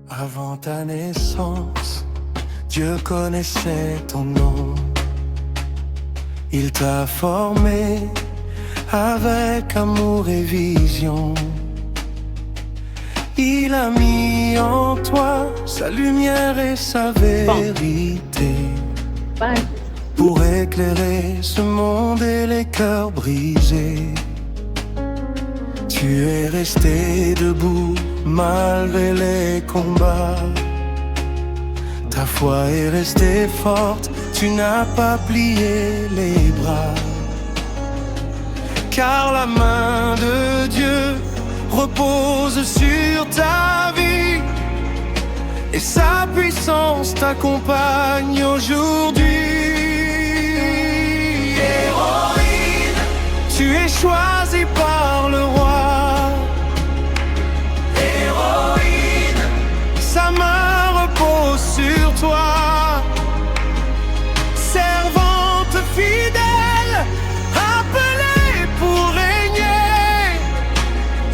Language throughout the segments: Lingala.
Avant ta naissance, Dieu connaissait ton nom. Il t'a formé avec amour et vision. Il a mis en toi sa lumière et sa vérité pour éclairer ce monde et les cœurs brisés. Tu es resté debout malgré les combats. Ta foi est restée forte, tu n'as pas plié les bras. Car la main de Dieu repose sur ta vie et sa puissance t'accompagne aujourd'hui. Héroïne, tu es choisie par le roi. Héroïne, sa main repose sur toi. Servante fidèle, appelée pour régner,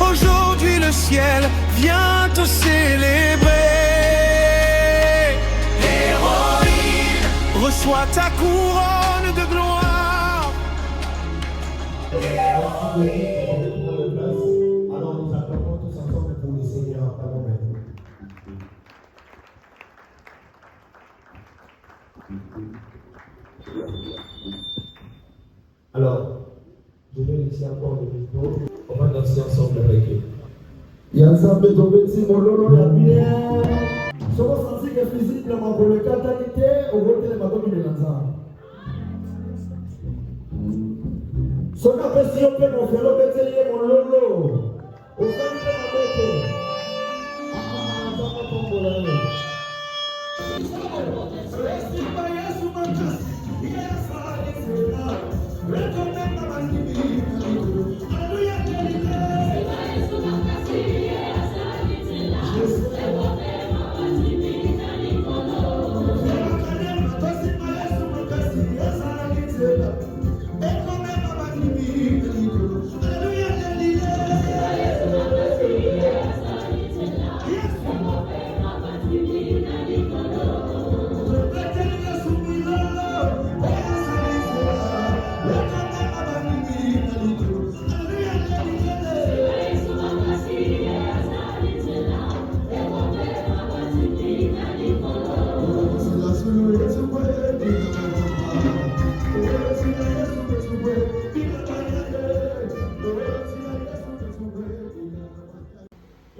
aujourd'hui le ciel vient te célébrer. Héroïne, reçois ta couronne de gloire. Alors nous acclamons tous ensemble pour le Seigneur. Alors, je vais laisser encore le micro. On va danser ensemble avec eux. Yansambe Tobeti Mololo ya bien. Soko sensi que visiblement pour le catalité au vote les bateaux de l'Anza. Soko question que mon frère Betelier Mololo. Au sein de la bête. Ah, ça va tomber là.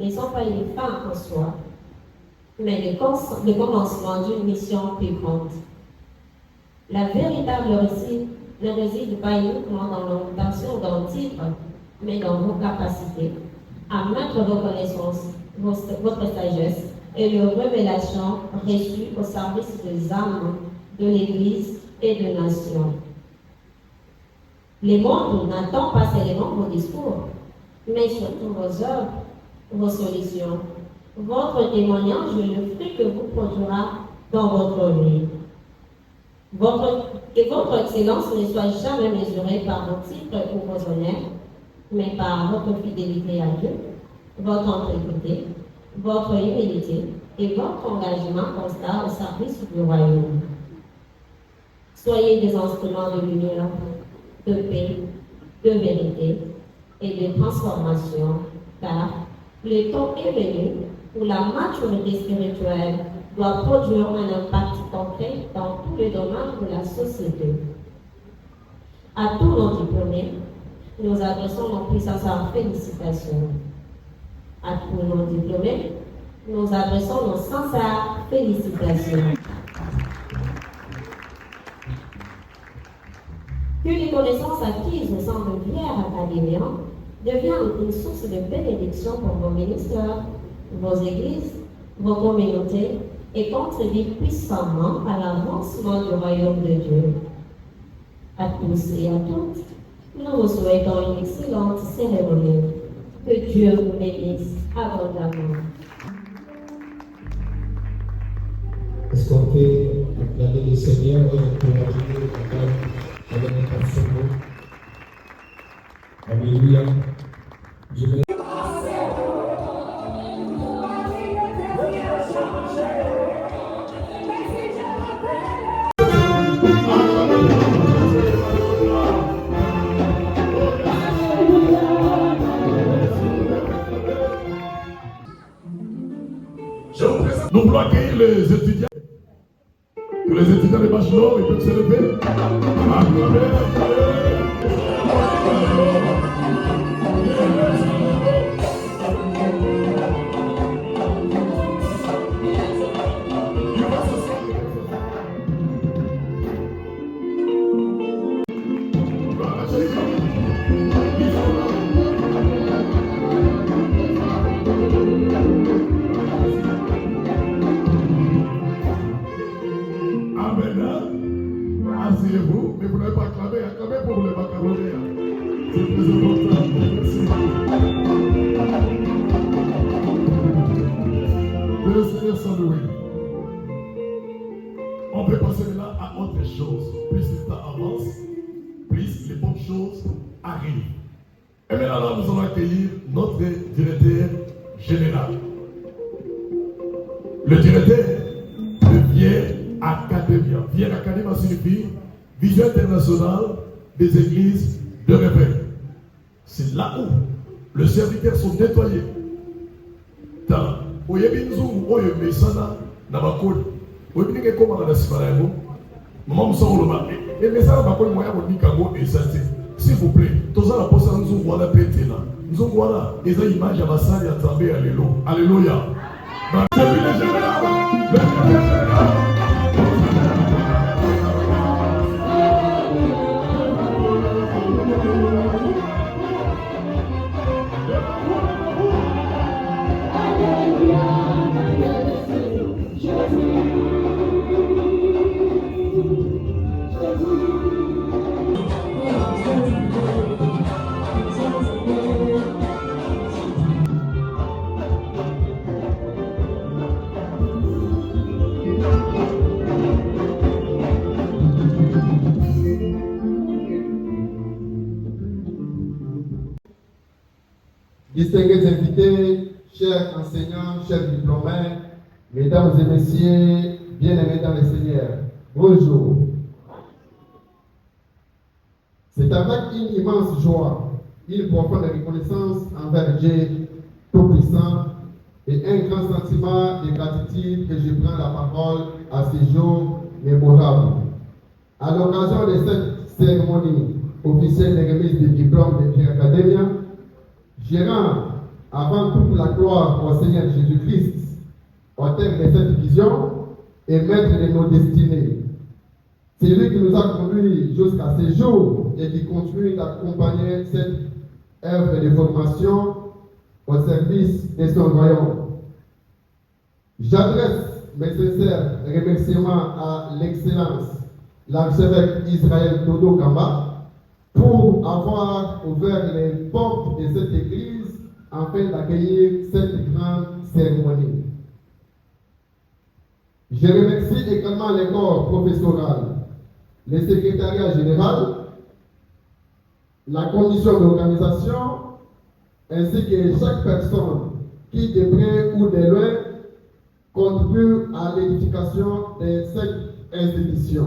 Ne sont pas une fin en soi, mais le commencement d'une mission plus grande. La véritable réussite ne réside pas uniquement dans l'obtention d'un titre, mais dans vos capacités à mettre vos connaissances, votre sagesse et les révélations reçues au service des âmes, de l'Église et de la nation. Les mondes n'attendent pas seulement vos discours, mais surtout vos œuvres, vos solutions, votre témoignage et le fruit que vous produira dans votre vie. Que votre excellence ne soit jamais mesurée par vos titres ou vos honneurs, mais par votre fidélité à Dieu, votre intégrité, votre humilité et votre engagement constant au service du royaume. Soyez des instruments de lumière, de paix, de vérité et de transformation, car le temps est venu où la maturité spirituelle doit produire un impact concret dans tous les domaines de la société. À tous nos diplômés, nous adressons nos plus sincères félicitations. À tous nos diplômés, nous adressons nos sincères félicitations. Que les connaissances acquises au sein de Vierre académiens deviennent une source de bénédiction pour vos ministères, vos églises, vos communautés et contribuent puissamment à l'avancement du royaume de Dieu. À tous et à toutes, nous vous souhaitons une excellente cérémonie. Que Dieu vous bénisse abondamment. Est-ce qu'on peut acclamer le Seigneur et encourager le Père avec un son mot? Alléluia. Je vais... les étudiants de bachelor, ils peuvent se lever. Asseyez-vous, mais vous n'avez pas acclamé, acclamez pour les macaronés. C'est très important. Merci. Que le Seigneur soit loué. On peut passer maintenant à autre chose. Plus le temps avance, plus les bonnes choses arrivent. Et maintenant, là, nous allons accueillir notre directeur général. Le directeur de Vierre Academia. Vierre Academia signifie Vision internationale des églises de réveil. C'est là où les serviteurs sont nettoyés. Dans Oyebinzu, Oyebesana, Namakol, Oyebinke Koma Nasimarego, Maman Saoloma, et les messages Bakol Moya Nikago et Santé. S'il vous plaît, tous à la poste, nous voilà Pétena. Nous voilà, et ça image à Bassali à També, Alléluia. Depuis le général, le général. Distingués invités, chers enseignants, chers diplômés, mesdames et messieurs, bien-aimés dans le Seigneur, bonjour. C'est avec une immense joie, une profonde reconnaissance envers Dieu Tout-Puissant et un grand sentiment de gratitude que je prends la parole à ce jour mémorable. À l'occasion de cette cérémonie officielle de remise des diplômes de Vierre Academia, je rends avant toute la gloire au Seigneur Jésus-Christ, auteur de cette vision et maître de nos destinées. C'est lui qui nous a conduits jusqu'à ce jour et qui continue d'accompagner cette œuvre de formation au service de son royaume. J'adresse mes sincères remerciements à l'excellence, l'archevêque Israël Dodo Kamba, pour avoir ouvert les portes de cette église afin d'accueillir cette grande cérémonie. Je remercie également les corps professoral, le secrétariat général, la commission d'organisation, ainsi que chaque personne qui, de près ou de loin, contribue à l'édification de cette institution.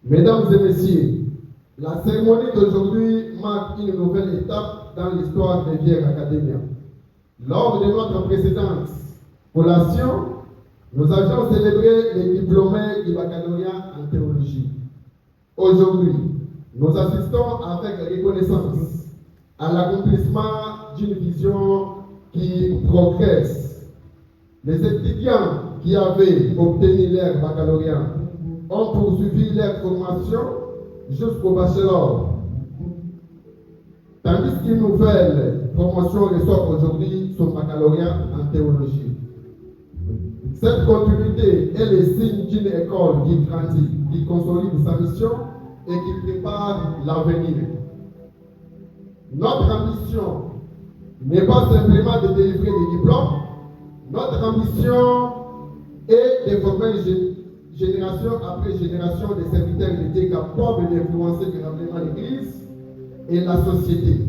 Mesdames et messieurs, la cérémonie d'aujourd'hui marque une nouvelle étape dans l'histoire de Vierre Academia. Lors de notre précédente collation, nous avions célébré les diplômés du baccalauréat en théologie. Aujourd'hui, nous assistons avec reconnaissance à l'accomplissement d'une vision qui progresse. Les étudiants qui avaient obtenu leur baccalauréat ont poursuivi leur formation jusqu'au bachelor. Tandis qu'une nouvelle promotion reçoit aujourd'hui son baccalauréat en théologie. Cette continuité est le signe d'une école qui grandit, qui consolide sa mission et qui prépare l'avenir. Notre ambition n'est pas simplement de délivrer des diplômes, notre ambition est de former génération après génération de serviteurs de Dieu capables d'influencer durablement l'Église et la société.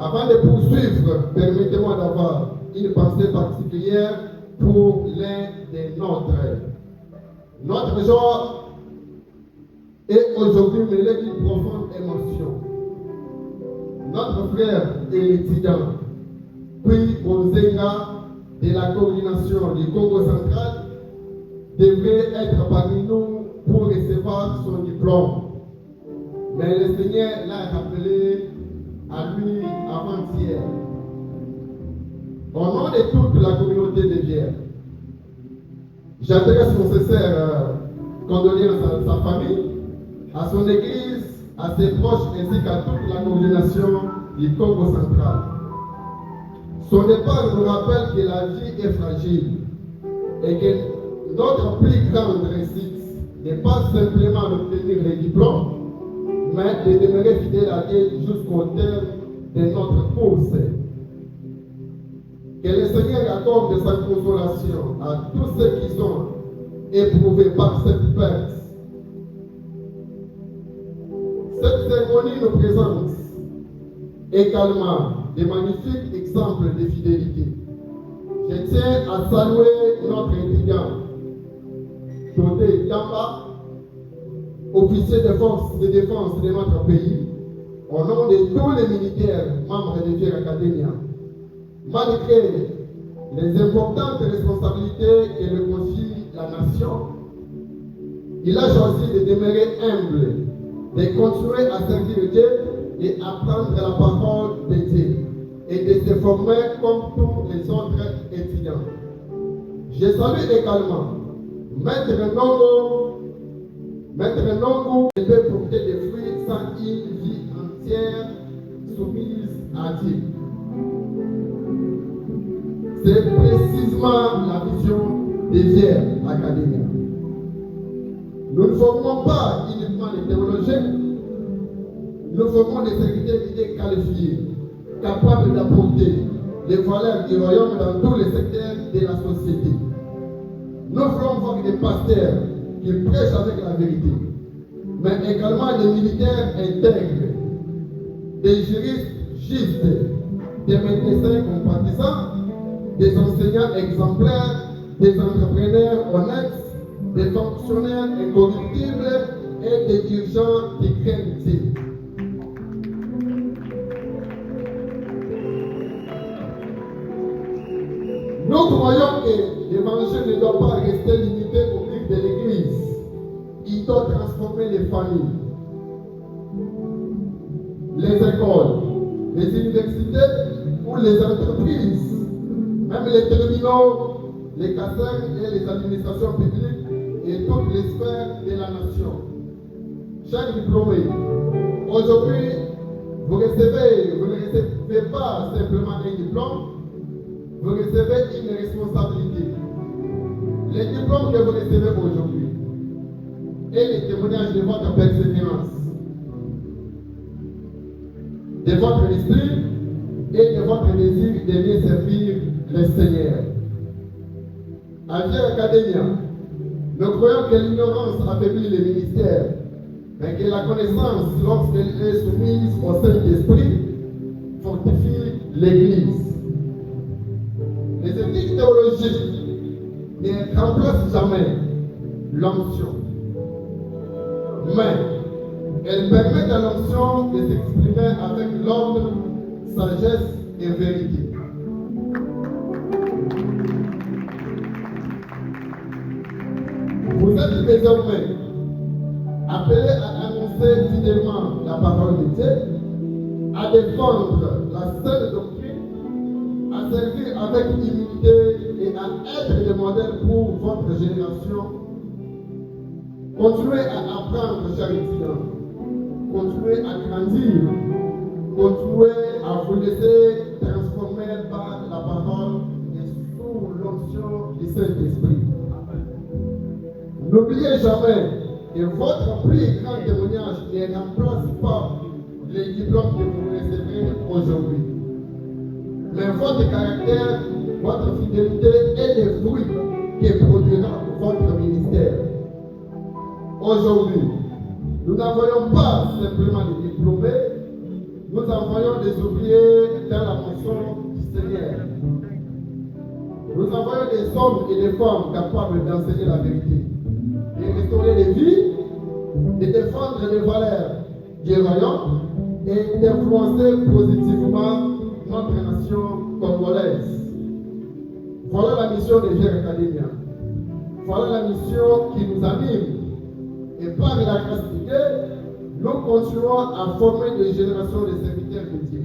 Avant de poursuivre, permettez-moi d'avoir une pensée particulière pour l'un des nôtres. Notre joie est aujourd'hui mêlée d'une profonde émotion. Notre frère et l'étudiant puis Ozenga de la coordination du Congo central devrait être parmi nous pour recevoir son diplôme. Mais le Seigneur l'a rappelé à lui avant-hier. Au nom de toute la communauté des Vierges, j'adresse mon sincère condoléances à sa famille, à son église, à ses proches ainsi qu'à toute la coordination du Congo central. Son départ nous rappelle que la vie est fragile et que notre plus grande réussite n'est pas simplement d'obtenir les diplômes, mais de demeurer fidèle à Dieu jusqu'au terme de notre course. Que le Seigneur accorde sa consolation à tous ceux qui sont éprouvés par cette perte. Cette cérémonie nous présente également des magnifiques exemples de fidélité. Je tiens à saluer notre étudiant, Todé Yamba, officier de forces de défense de notre pays, au nom de tous les militaires membres de Vierge Academia. Malgré les importantes responsabilités que lui confie la nation, il a choisi de demeurer humble, de continuer à servir Dieu et apprendre la parole de Dieu et de se former comme tous les autres étudiants. Je salue également Maître Nongo qui peut porter des fruits sans une vie entière soumise à Dieu. C'est précisément la vision des Vierges Academia. Nous ne formons pas uniquement les théologiens, nous formons des secrétaires d'idées qualifiés, capables d'apporter les valeurs du royaume dans tous les secteurs de la société. Nous voulons voir des pasteurs qui prêchent avec la vérité, mais également des militaires intègres, des juristes justes, des médecins compatissants, des enseignants exemplaires, des entrepreneurs honnêtes, des fonctionnaires incorruptibles et des dirigeants qui craignent Dieu. Nous croyons que l'évangile ne doit pas rester limité au but de l'Église. Il doit transformer les familles, les écoles, les universités ou les entreprises, même les terminaux, les casernes et les administrations publiques et toutes les sphères de la nation. Chers diplômés, aujourd'hui, vous ne recevez pas simplement un diplôme, vous recevez une responsabilité. Les diplômes que vous recevez aujourd'hui et les témoignages de votre persévérance, de votre esprit et de votre désir de bien servir le Seigneur. À Vierge Academia, nous croyons que l'ignorance affaiblit le ministère, mais que la connaissance, lorsqu'elle est soumise au Saint-Esprit, fortifie l'Église. Les études théologiques ne remplacent jamais l'onction, mais elles permettent à l'onction de s'exprimer avec l'ordre, sagesse et vérité. Vous êtes désormais appelés à annoncer fidèlement la parole de Dieu, à défendre la sainte doctrine, à servir avec humilité et à être des modèles pour votre génération. Continuez à apprendre, chers étudiants. Continuez à grandir. Continuez à vous laisser transformer par la parole et sous l'onction du Saint-Esprit. N'oubliez jamais que votre plus grand témoignage ne remplace pas les diplômes que vous recevrez aujourd'hui. Mais votre caractère, votre fidélité et les fruits que produira votre ministère. Aujourd'hui, nous n'envoyons pas simplement des diplômés, nous envoyons des ouvriers dans la moisson du Seigneur. Nous envoyons des hommes et des femmes capables d'enseigner la vérité, de restaurer les vies, de défendre les valeurs du royaume et d'influencer positivement notre nation congolaise. Voilà la mission de Jeunes Académiens. Voilà la mission qui nous anime. Et par la grâce de Dieu, nous continuons à former des générations de serviteurs de Dieu,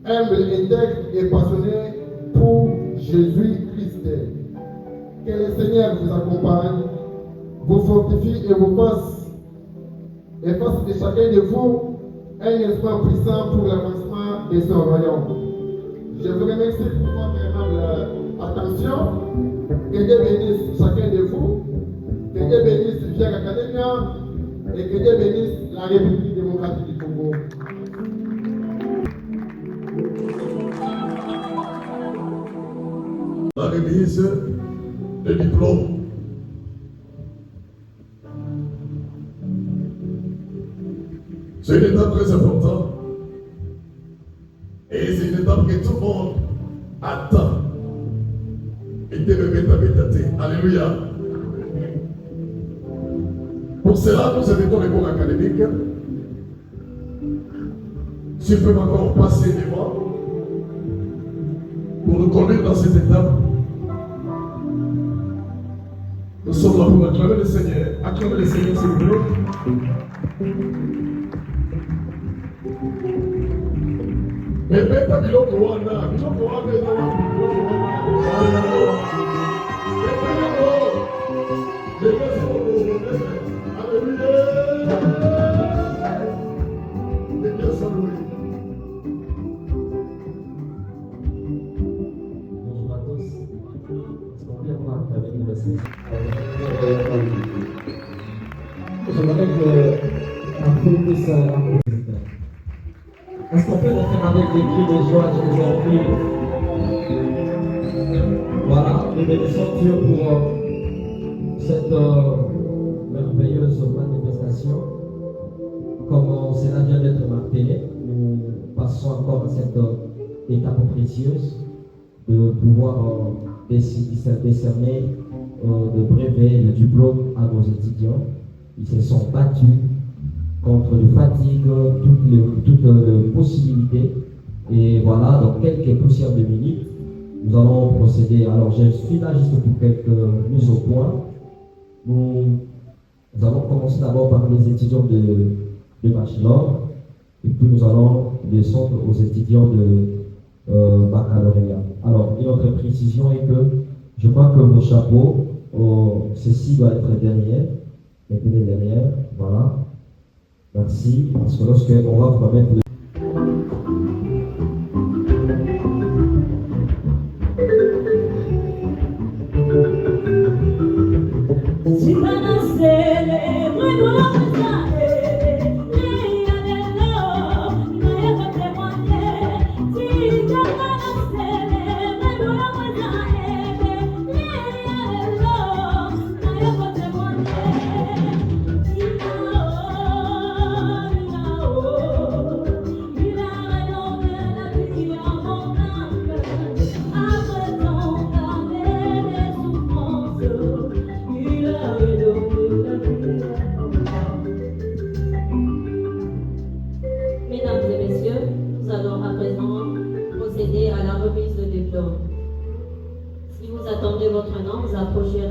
humbles, intègres et passionnés pour Jésus-Christ. Que le Seigneur vous accompagne, vous fortifie et vous fasse de chacun de vous un espoir puissant pour l'avancement de son royaume. Je vous remercie pour votre aimable attention. Que Dieu bénisse chacun de vous. Que Dieu bénisse Jeunes Académiens et que Dieu bénisse la République démocratique du Congo. La remise des diplômes. C'est une étape très importante. Et c'est une étape que tout le monde attend. Et de le Alléluia. Pour cela, nous invitons les cours académiques. S'ils peuvent encore passer devant pour nous conduire dans cette étape. Nous sommes là pour acclamer le Seigneur. Acclamer le Seigneur, s'il vous plaît. Répète à biloko wana eza Bonjour à tous. Est-ce qu'on peut voir avec le message? J'aimerais que la foule puisse applaudir. Est-ce qu'on peut le faire avec des cris de joie, je vous en prie? Voilà, nous bénissons Dieu pour cette merveilleuse manifestation. Comme cela vient d'être martelé, nous passons encore à cette étape précieuse de pouvoir décerner de brevets, le diplôme à nos étudiants. Ils se sont battus contre les fatigues, toutes les possibilités. Et voilà, dans quelques poussières de minutes, nous allons procéder. Alors, je suis là juste pour quelques mises au point. Nous allons commencer d'abord par les étudiants de bachelor, et puis nous allons descendre aux étudiants de baccalauréat. Alors, une autre précision est que je crois que vos chapeaux, ceci doit être derrière, mettez-les derrière, voilà. Merci, parce que lorsque on va vous mettre le...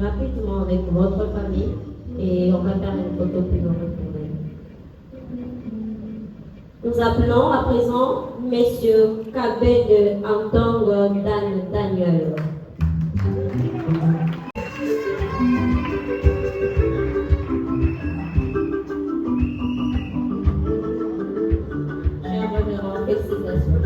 Rapidement avec votre famille et on va faire une photo puis nous retourner. Nous appelons à présent Messieurs Kabé de Antong Daniel. Chers révérends, félicitations.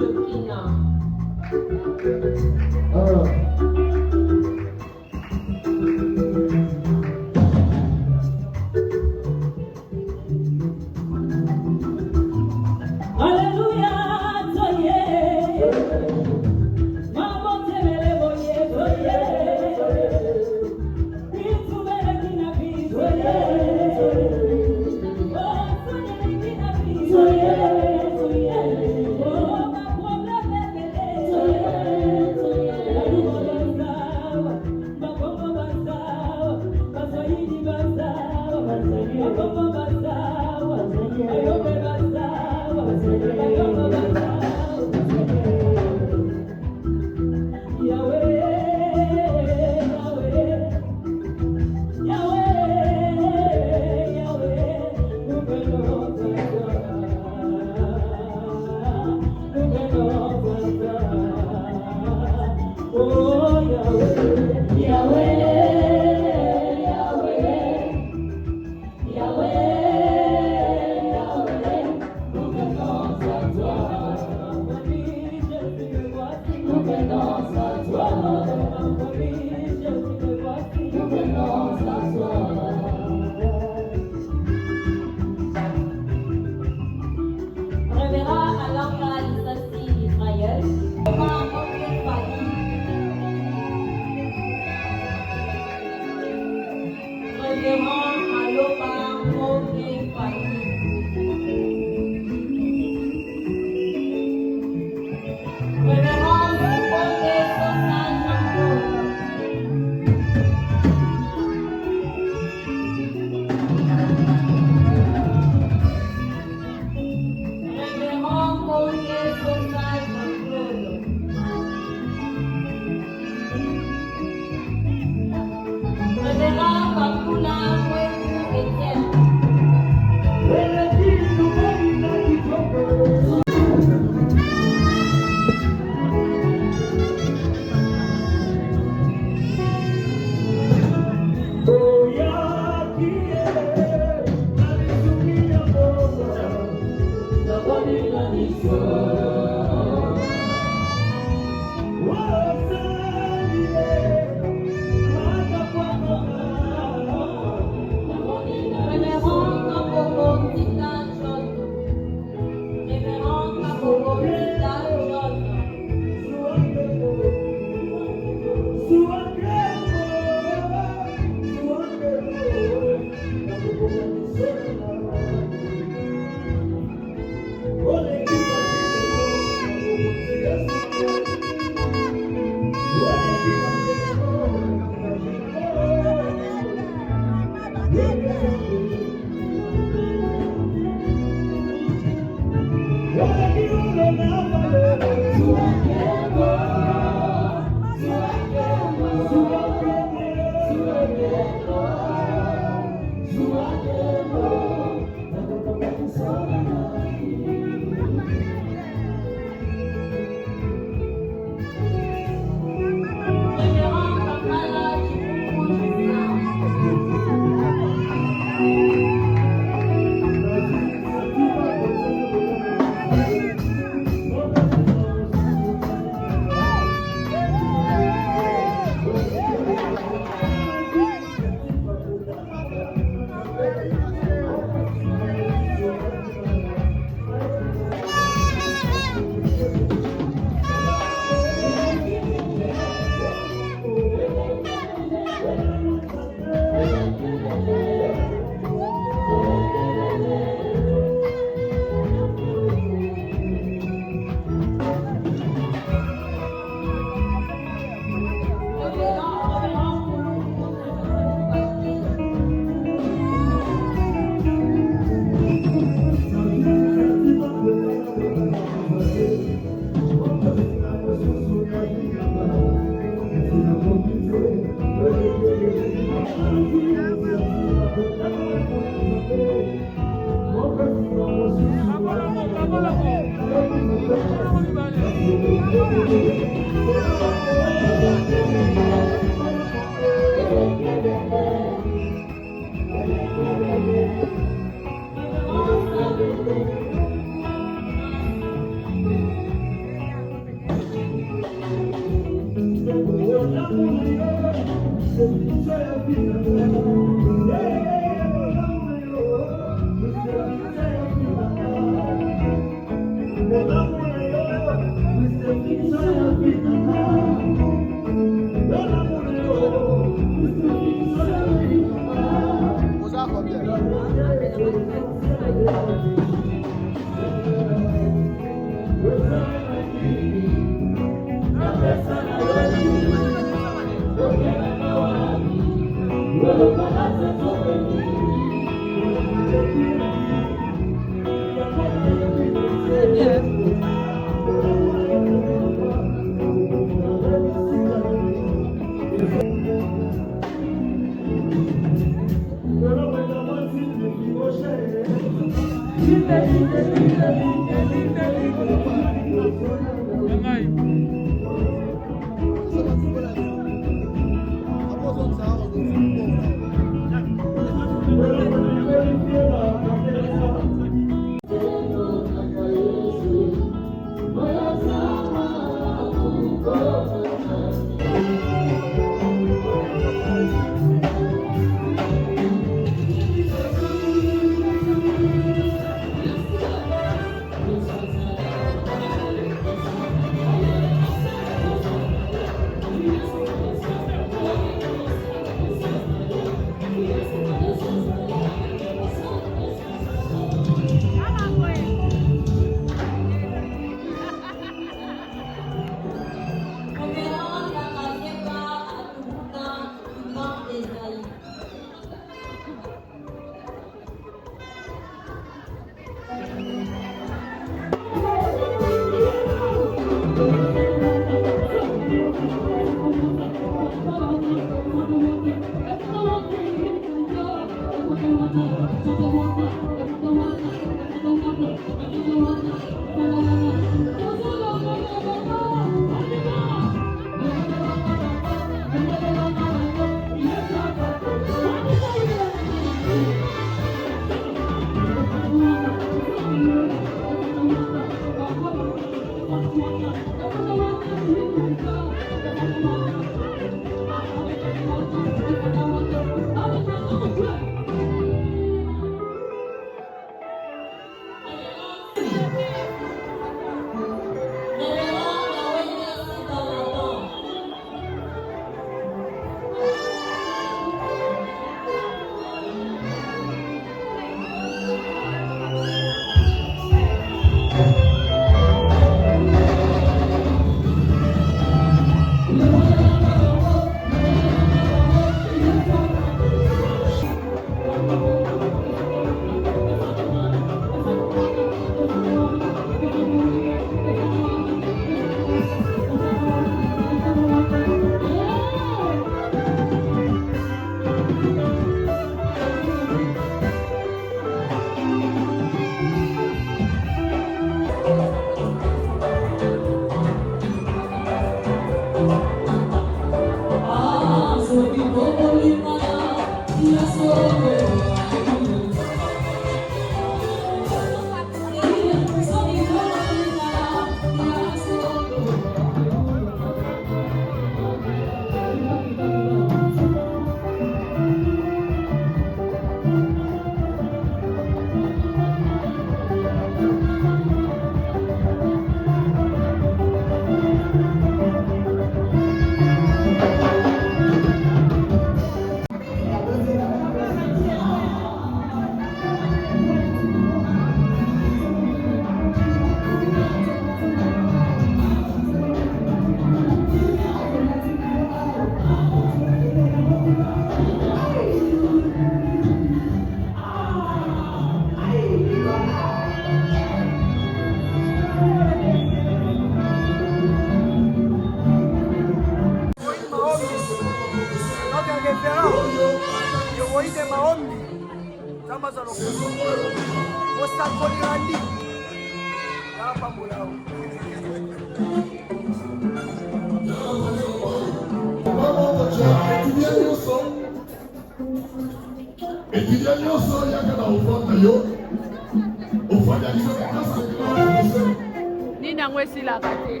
Nina mwesi la kate.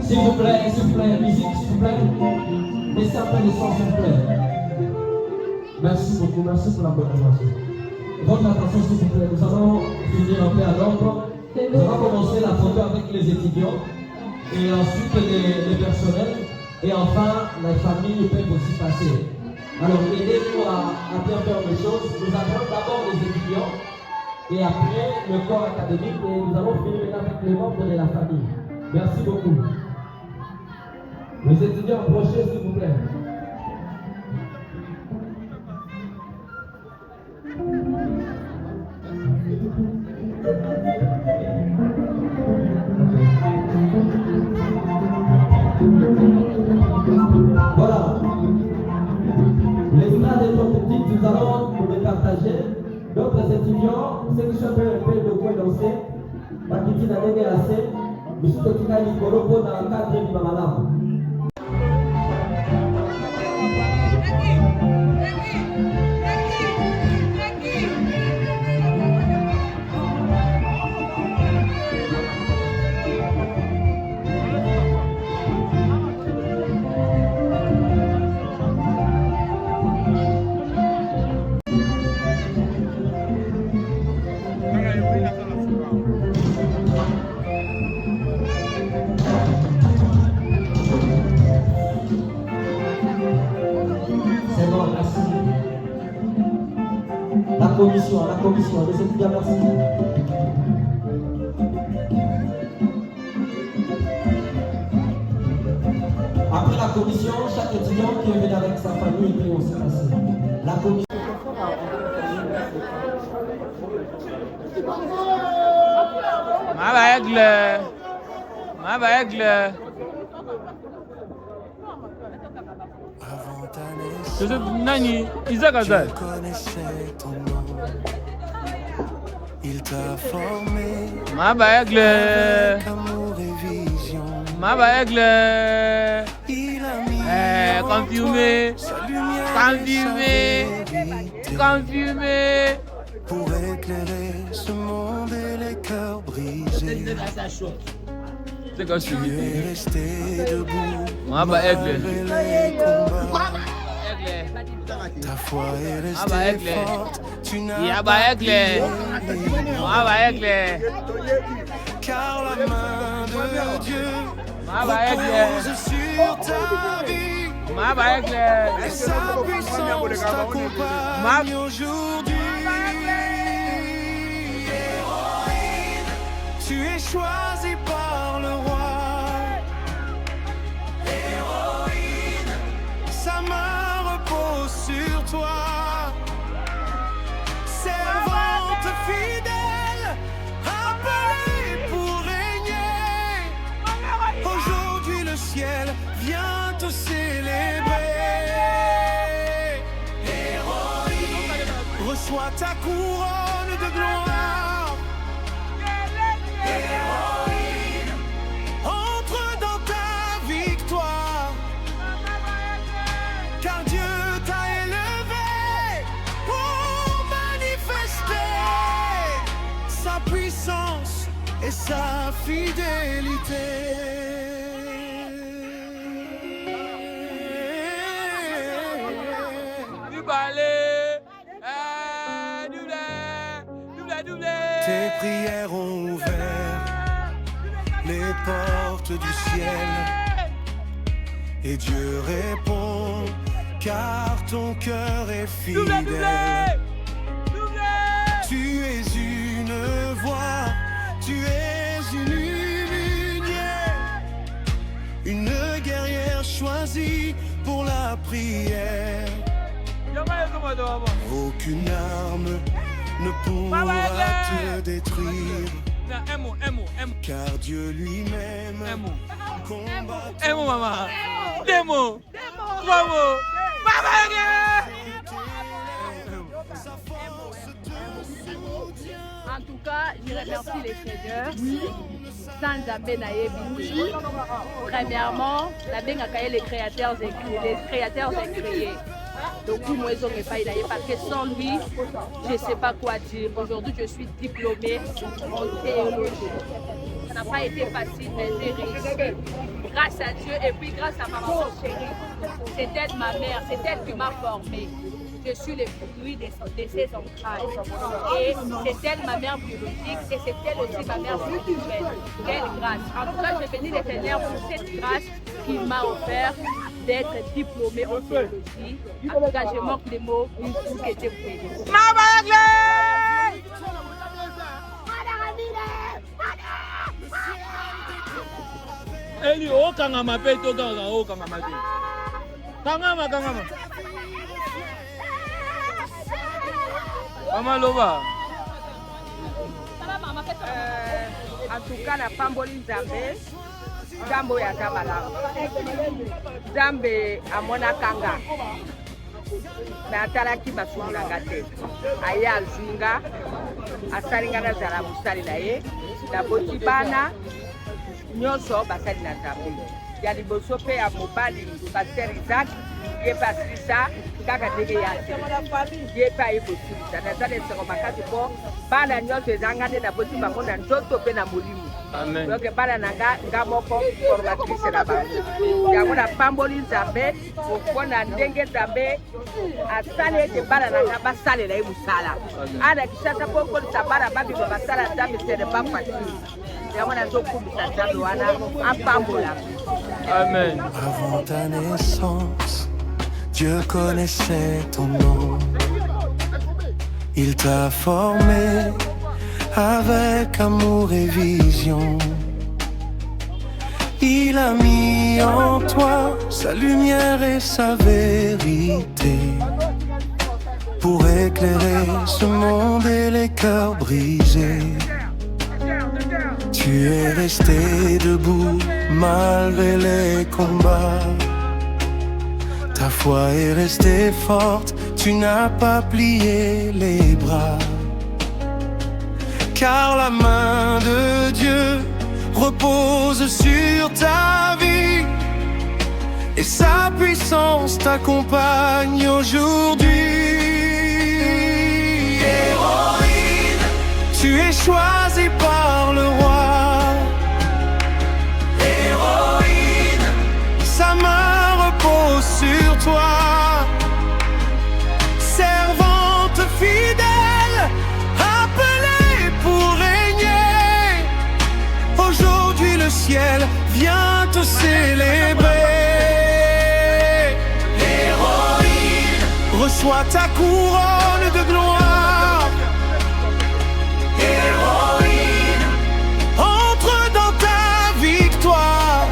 S'il vous plaît, musique, s'il vous plaît. Laissez un peu de son, s'il vous plaît. Merci beaucoup, merci pour la bonne attention. Votre attention, s'il vous plaît. Nous allons finir un peu à l'ordre. Nous allons commencer la photo avec les étudiants et ensuite les personnels. Et enfin, les familles peuvent aussi passer. Alors, aidez-nous à bien faire les choses. Nous avons d'abord les étudiants et après le corps académique et nous allons finir maintenant avec les membres de la famille. Merci beaucoup. Les étudiants, approchez s'il vous plaît. Voilà. Les stades étant petites, nous allons nous les partager. D'autres étudiants, ceux qui sont un peu de quoi danser, Bakiti na nene assez, mais surtout qui a dit Koropo dans le cadre du Mamalamu. La commission, les étudiants, merci. Après la commission, chaque étudiant qui est venu avec sa famille peut aussi passer. La commission. Ma bague. Nani, Isaac Azal. Il t'a formé. Ma bague. Amour et vision. Ma bague, confirmé, confirmé. Pour éclairer ce monde et les cœurs brisés. C'est comme Tu es resté debout. Ma bague. Ta foi est restée forte. Tu n'as pas plié les car la main de Dieu repose sur ta vie. Et sa puissance t'accompagne aujourd'hui. Héroïne, tu es choisie par le roi. Héroïne, sa main repose sur toi. Servante fidèle, appelée pour régner. Aujourd'hui le ciel vient te célébrer. Héroïne, reçois ta couronne de gloire. Héroïne, entre dans ta victoire. Car Dieu t'a élevé pour manifester sa puissance et sa fidélité. Tes prières ont ouvert les portes du ciel et Dieu répond car ton cœur est fidèle. Tu es une voix, tu es une lumière, une guerrière choisie pour la prière. Aucune arme ne pourra te détruire, car Dieu lui-même combat. Un mot, maman. Deux mots. Trois mots. En tout cas, je remercie les seigneurs. Sans Zambé Nayebi. Premièrement, la Bengakaye, les créateurs ont créé. Donc, moi, ils ont pas parce que sans lui, je ne sais pas quoi dire. Aujourd'hui, je suis diplômée en théologie. Ça n'a pas été facile, mais j'ai réussi. Grâce à Dieu et puis grâce à ma maman chérie. C'est elle ma mère, c'est elle qui m'a formée. Je suis le fruit de ses entrailles. Et c'est elle ma mère biologique et c'est elle aussi ma mère spirituelle. Quelle grâce. En tout cas, je bénis l'Éternel pour cette grâce qu'il m'a offert d'être diplômée en théologie. En tout cas, je manque les mots pour que Dieu vous bénisse. Eli o kangama pe to kanga o kangama te. Kangama. Mama loba. En tout cas, la pamboli Zambé, Zambo ya Zabala. Zambe amona kanga. Na talaki basumula ngate. Aya zinga. Asalinga na zala musali na ye. Na boti bana. Nyonso basali na Zambe. Ya liboso pe ya mobali Pasteur Isaac. Ye pasisa kaka ndenge ya ye pa ye bosilisa na zale seko makasi po bana nyonso ezangane na boti bango na nzoto pe na molimo. Amen. Donc bana nga moko formatrice na bango yango na pamboli Nzambe opona ndenge Nzambe asali ete bana nga basalela ye mosala ana kisasa po kolisa bana babima basala Nzambe sene bapatisi yango nazokumisa Nzambe wana apambola. Amen. Avant ta naissance, Dieu connaissait ton nom. Il t'a formé avec amour et vision. Il a mis en toi sa lumière et sa vérité pour éclairer ce monde et les cœurs brisés. Tu es resté debout malgré les combats. Ta foi est restée forte, tu n'as pas plié les bras. Car la main de Dieu repose sur ta vie et sa puissance t'accompagne aujourd'hui. Héroïne, tu es choisie par le roi. Héroïne, sa main repose sur toi. Servante fidèle, appelée pour régner, aujourd'hui le ciel vient te célébrer. Héroïne, reçois ta couronne de gloire. Héroïne, entre dans ta victoire.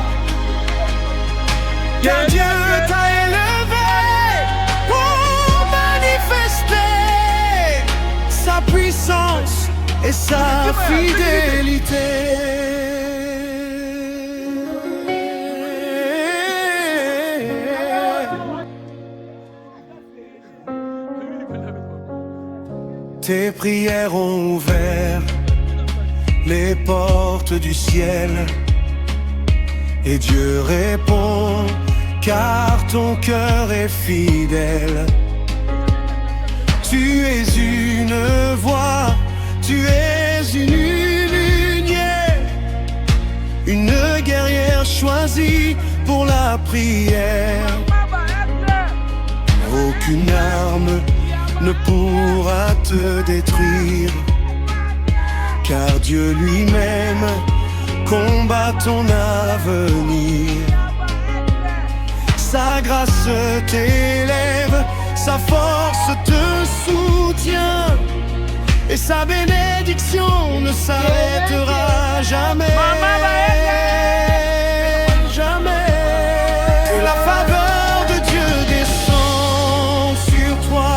Car Dieu t'a élevé pour manifester sa puissance et sa fidélité. Tes prières ont ouvert les portes du ciel et Dieu répond car ton cœur est fidèle. Tu es une voix, tu es une lumière, une guerrière choisie pour la prière. Aucune arme ne pourra te détruire, car Dieu lui-même combat ton avenir. Sa grâce t'élève, sa force te soutient, et sa bénédiction ne s'arrêtera jamais. Jamais. Que la faveur de Dieu descend sur toi,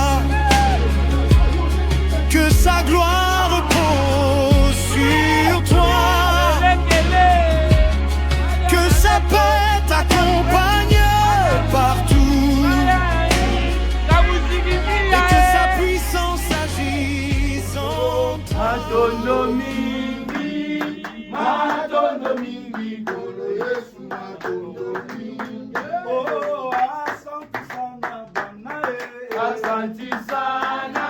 que sa gloire repose sur toi, que sa paix t'accompagne partout, et que sa puissance agisse en toi. Asante sana,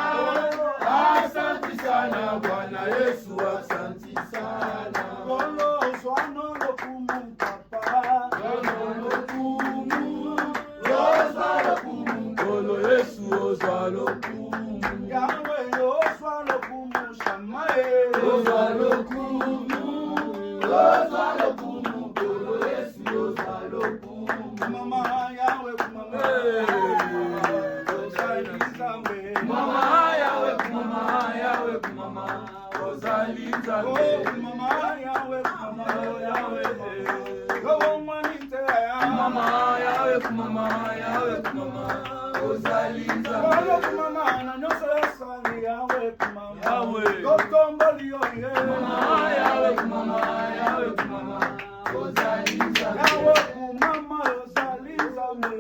asante sana Bwana Yesu, asante sana. Kolo swano lokumu papa, kolo lokumu, oswa lokumu, kolo Yesu oswa lokumu. Yahweh oswa lokumu shamae, oswa lokumu, oswa lokumu, kolo Yesu oswa lokumu. Mama Yahweh mama. Mama Yahweh, mama Yahweh, mama Rosalinda. Oh, mama Yahweh, mama Yahweh. Go on, manite. Mama Yahweh, mama Yahweh, mama Rosalinda. Oh, mama, na no se sani Yahweh, mama Yahweh. Go tomboli yo ye. Mama Yahweh, mama Yahweh, mama Rosalinda. Yahweh, mama Rosalinda me.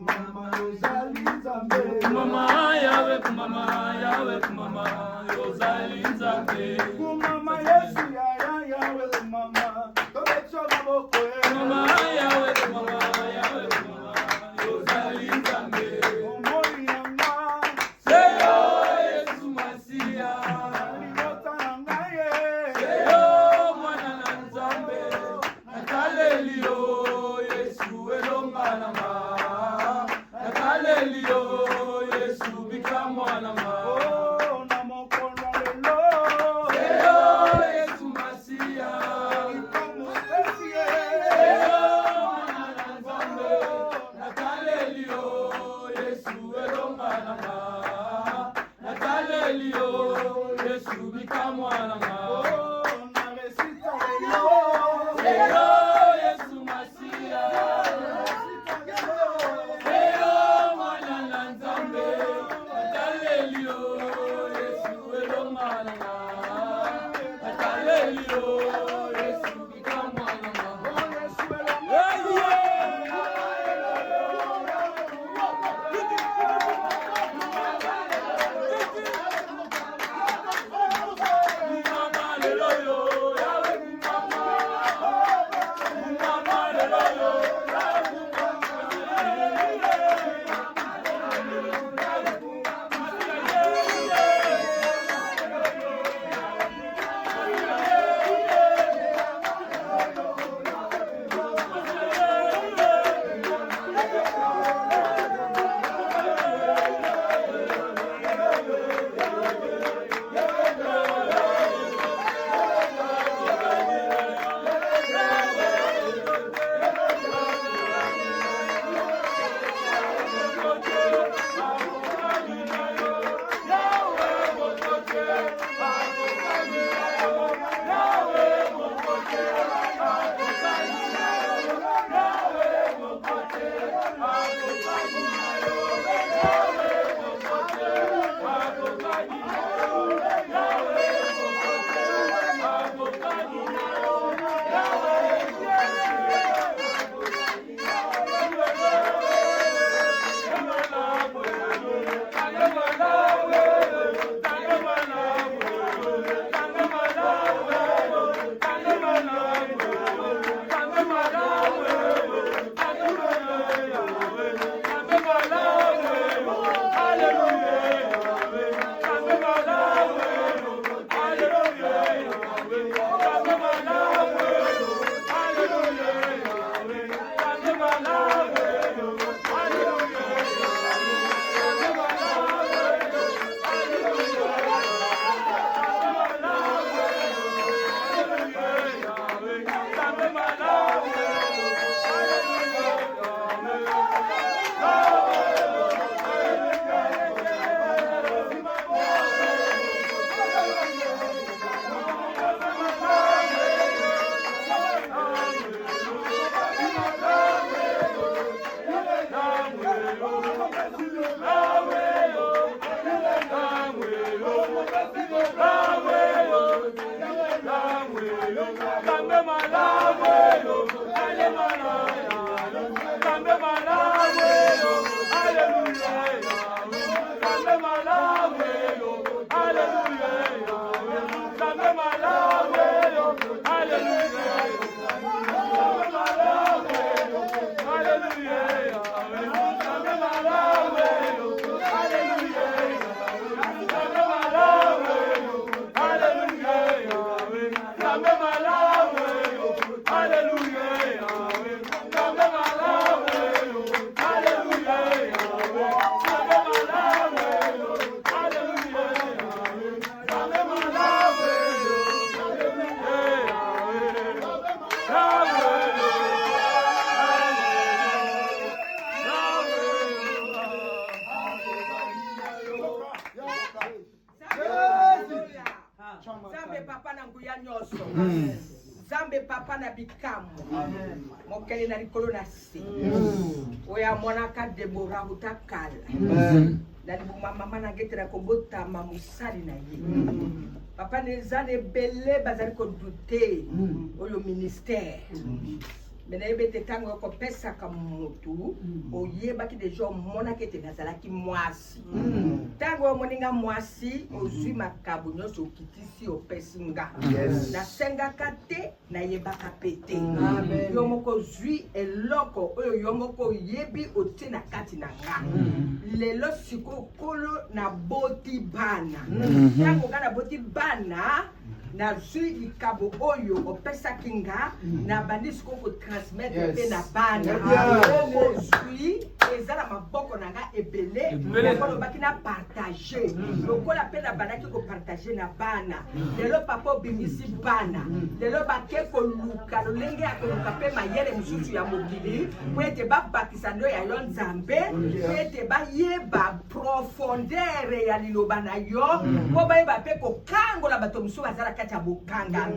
Mama Rosalinda me. Mama Yahweh, mama Yahweh, mama Rosalinda me. Mama Yesu ya Yahweh, mama tobecho maboko. Mama Yahweh, mama Yahweh, mama Rosalinda me. Omoi yanga, seyo Yesu Masia. Alibota nangaye, seyo mwana na Nzambe. Nakalelio Yesu elonga nanga. Nakalelio Yesu bika mwana ma. Oh, namokonwa lelo. nyoso. Zambe papa na bikamu. Mokele na likolo na si. Oya monaka Deborah utakala. Na mama na getera kobota mamusali na ye. Papa nezane bele bazali ko douter oyo ministère. Mena ebete tango ko pesa ka mutu oyeba ki deja mona kete nazala ki mwasi. Tango moninga mwasi ozwi makabu nyonso okitisi opesinga. Na senga kate na yeba kapete. Yo moko zwi eloko oyo yomoko yebi otina kati na nga. Lelo siko kolo na boti bana. Tango kana boti bana na zui likabo oyo opesa kinga na bandisi ko transmettre pe na bana oko zui ezala maboko na nga ebele ko bakina partager lokola pe na bana ki ko partager na bana lelo papa bimisi bana lelo bake ko luka lolenge ya ko luka pe mayele mususu ya mokili po ete babakisa ndo ya yo nzambe po ete bayeba profondeur ya liloba na yo po bayeba pe ko kangola bato mususu bazala bukanga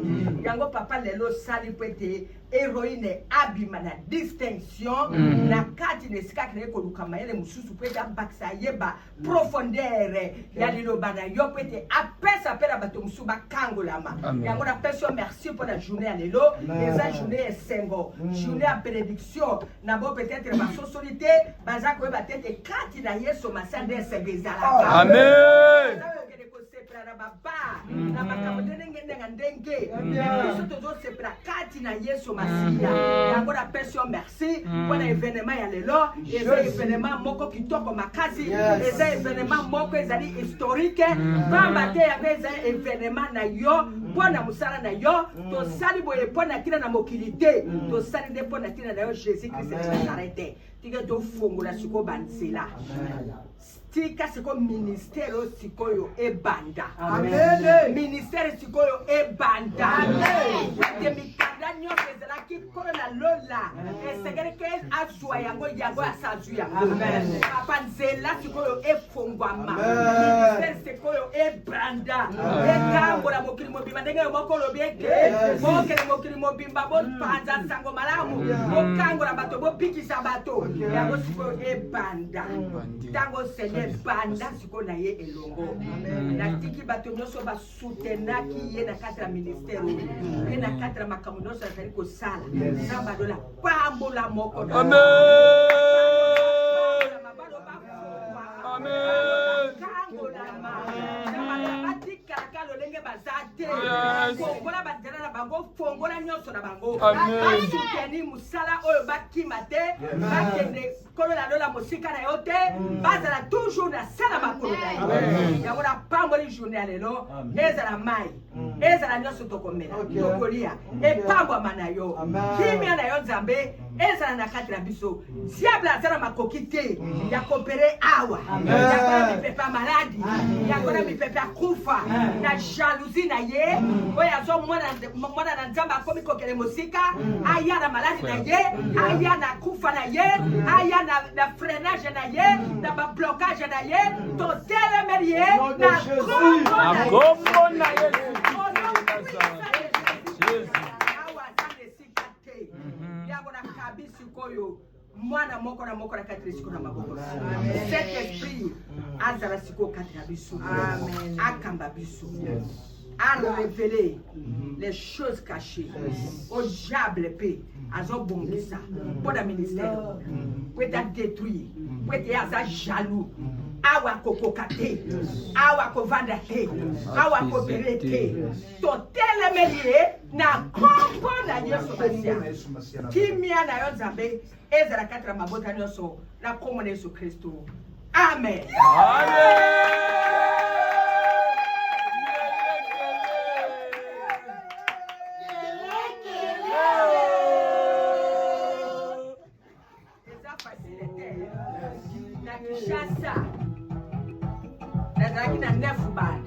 yango papa lelo sali pete héroïne abima na distinction na kati nesika kene ko lukama ele mususu pete baksa yeba profondeur ya liloba na yo pete apesa pela bato mususu bakangolama yango na peso merci pour la journée lelo eza journée esengo journée à bénédiction na bo peut-être ma société baza ko ba tete kati na yeso masande esegezala amen na makambo ndenge ndenge biso tozo sepela kati na Yesu Masiya yango na pesi merci pour événement ya lelo eza événement moko kitoko makasi eza événement moko ezali historique pamba te ya eza événement na yo pona musala na yo to sali boye pona kila na mokilité to sali de pona kila na yo Jésus Christ de Nazareth tika to fungola siko banzela tika siko ministère sikoyo ebanda amen ministère sikoyo ebanda amen de mikanda nyonso ezalaki kolo na lola esengeli ke azwa yango asazuya amen papa nzela sikoyo efongwama ministère sikoyo ebanda ekambola mokili mobimba ndenge moko lobi eke mokele mokili mobimba bopanza sango malamu okangola bato bopikisa bato yango sikoyo ebanda tango Seigneur banda siko na ye elongo na tiki bato nyonso ba soutenaki ye na kati ya ministère ye na kati ya makambo nyonso azali kosala nzamba dola pambola moko amen amen lolenge bazate fongola badela na bango fongola nyonso na bango basuteni musala oyo bakima te bakende kolo na lola mosika na yo te bazala toujours na sala makolo na yo yango na pamboli journée ya lelo ezala mai ezala nyonso tokomela tokolia epambwama na yo kimia na yo nzambe ezala na kati na biso diable azala makoki te ya kopere awa yakona mipepe ya maladi yakona mipepe ya kufa na jalousie na ye oyo azo mwana na nzambe akomi kokele mosika aya na maladi na ye aya na kufa na ye aya na freinage na ye na bablocage na ye totelemeli ye na kombo na Yesu awa aza esika te yango na kabisi koyo mwana moko na moko na kati siko na maboko cet esprit azala siko kati na biso akamba biso à révéler les choses cachées au diable paix azo bongisa pour le ministère pour être détruit pour être jaloux awa kokokate awa kovanda te awa koperete to telemelier na kompo na Yesu Masia kimia na yo nzambe ezala katra mabota nyonso na kombo na Yesu Kristo amen Shasa nazalaki na 9 bana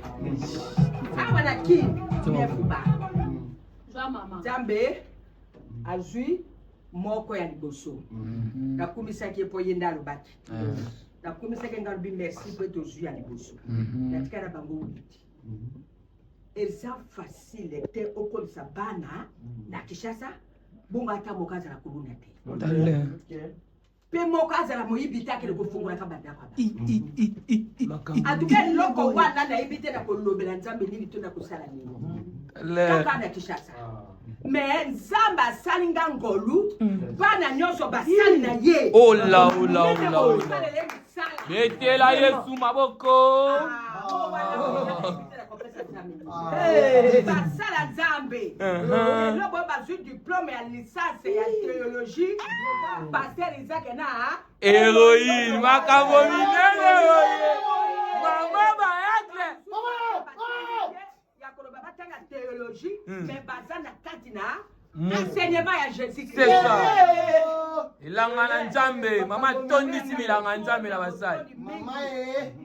awa na ki 9 bana Nzambe azwi moko ya liboso nakumisaki epo ye nde alobaki nakumisaki nga lobi merci po ete ozwi ya liboso natika na bango 8 eza facile te okolisa bana na Kinshasa bonga ata moko azala koluna te pe moko azala moyibi te akele kofungolaka bandako atuka eloko wana nayebi te na kolobela nzambe nini to na kosala nini kaka na Kinshasa mais nzambe asali nga ngolu bana nyonso basali na ye ola betela Yesu maboko basala nzambe eloko bazwi diplôme ya licence ya théologie pasteur Isaac na héroïne makambo minene mama bayagle ya koloba batanga théologie mais baza na kati na enseignement ya Jésus-Christ. C'est ça. Ilanga na nzambe mama tondisi bilanga nzambe na basali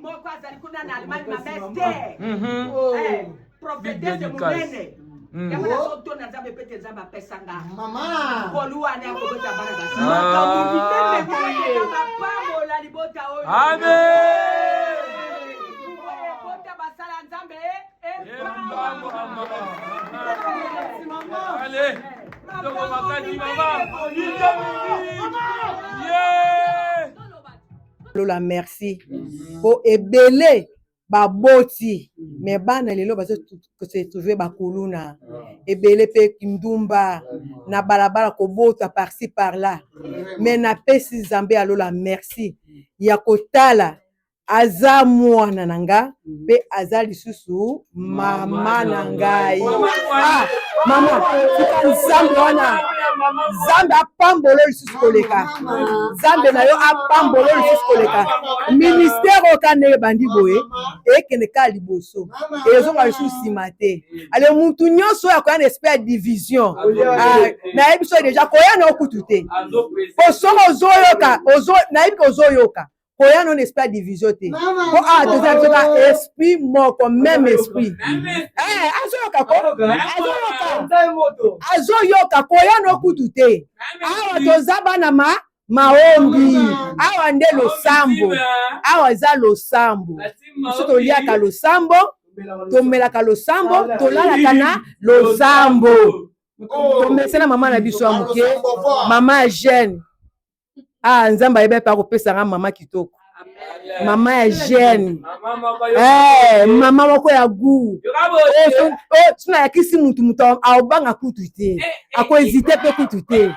moko azali kuna na Allemagne ma Esther prophétesse munene yango na soto na nzambe pete nzambe apesanga mama koluwa ne akobeta bana basi makambo minene bapambola libota oyo amen bota basala nzambe allez Lola merci po ebele baboti me bana lelo bazo se trouver bakuluna ebele pe kindumba na balabala ko bota par-ci par-là mais na pesi Nzambe alola merci ya kotala aza mwana nanga pe aza lisusu mama nangai mama Nzambe wana Nzambe apambolo lisusu koleka Nzambe na yo apambolo lisusu koleka ministère okane bandi boye ekene ka liboso ezonga lisusu sima te ale mutu nyonso akoya na esprit ya division na yebiso deja koya na okutu te osongo ozoyoka nayebi ozoyoka koya non esprit division te ko toza esprit moko même esprit azoyoka koya no kutu te awa toza bana maombi awa nde losambo awa za losambo so toliaka losambo tomelaka losambo tolalaka na losambo tomesana mama na biso ya moke mama ya jeune Nzambe ayebe pa kopesanga mama kitoko mama ya jeune mama moko ya gu tuna yakisi mutu aobanga kutu te ako hésiter pe kutu te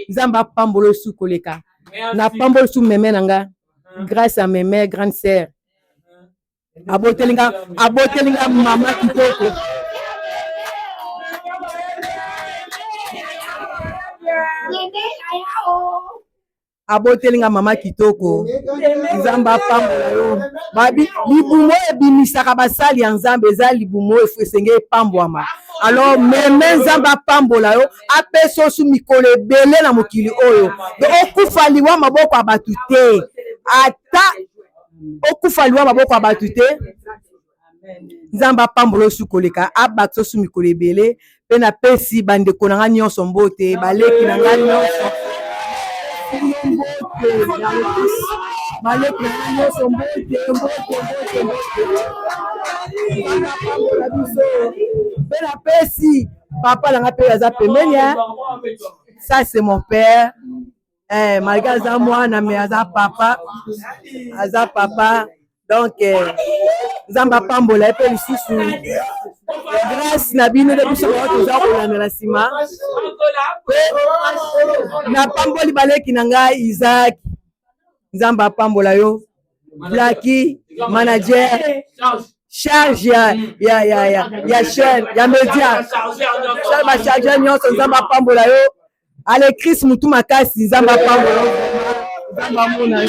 Nzambe apambolo su koleka na pambolo su meme nanga grâce à meme grande sœur abotelinga mama kitoko abotelinga mama kitoko Nzambe apambola yo babi libumo ebimisaka basali ya Nzambe eza libumo efesenge epambwama alors meme Nzambe apambola yo apesa osu mikolo ebele na mokili oyo okufa liwa maboko ya batu te ata okufa liwa maboko ya batu te Nzambe apambola osu koleka abakisa osu mikolo ebele pe na pesi bandeko na nga nyonso mbote baleki na nga nyonso papa langa pe aza pembeni ça c'est mon père malgré aza mwana mais aza papa donc Nzambe apambola pe lisusu grâce na bino de biso toza kolandela nsima na pamboli baleki na ngai Isaac Nzambe apambola yo Blaki manager charge ya chaîne ya média charge ba charge nyonso Nzambe apambola yo ale Chris mutu makasi Nzambe apambola yo Nzambe amona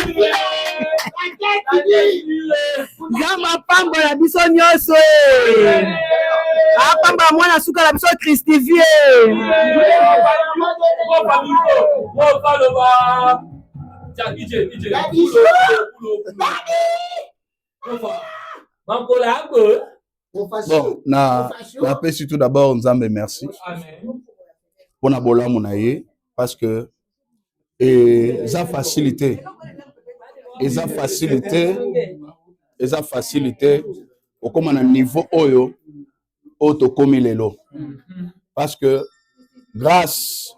Nzambe apambola biso nyonso apamba mwana suka la biso Christivie bon na pesi tout d'abord Nzambe merci pour na bolamu na ye parce que eza facilité okoma na niveau oyo Otokomi lelo. Parce que grâce,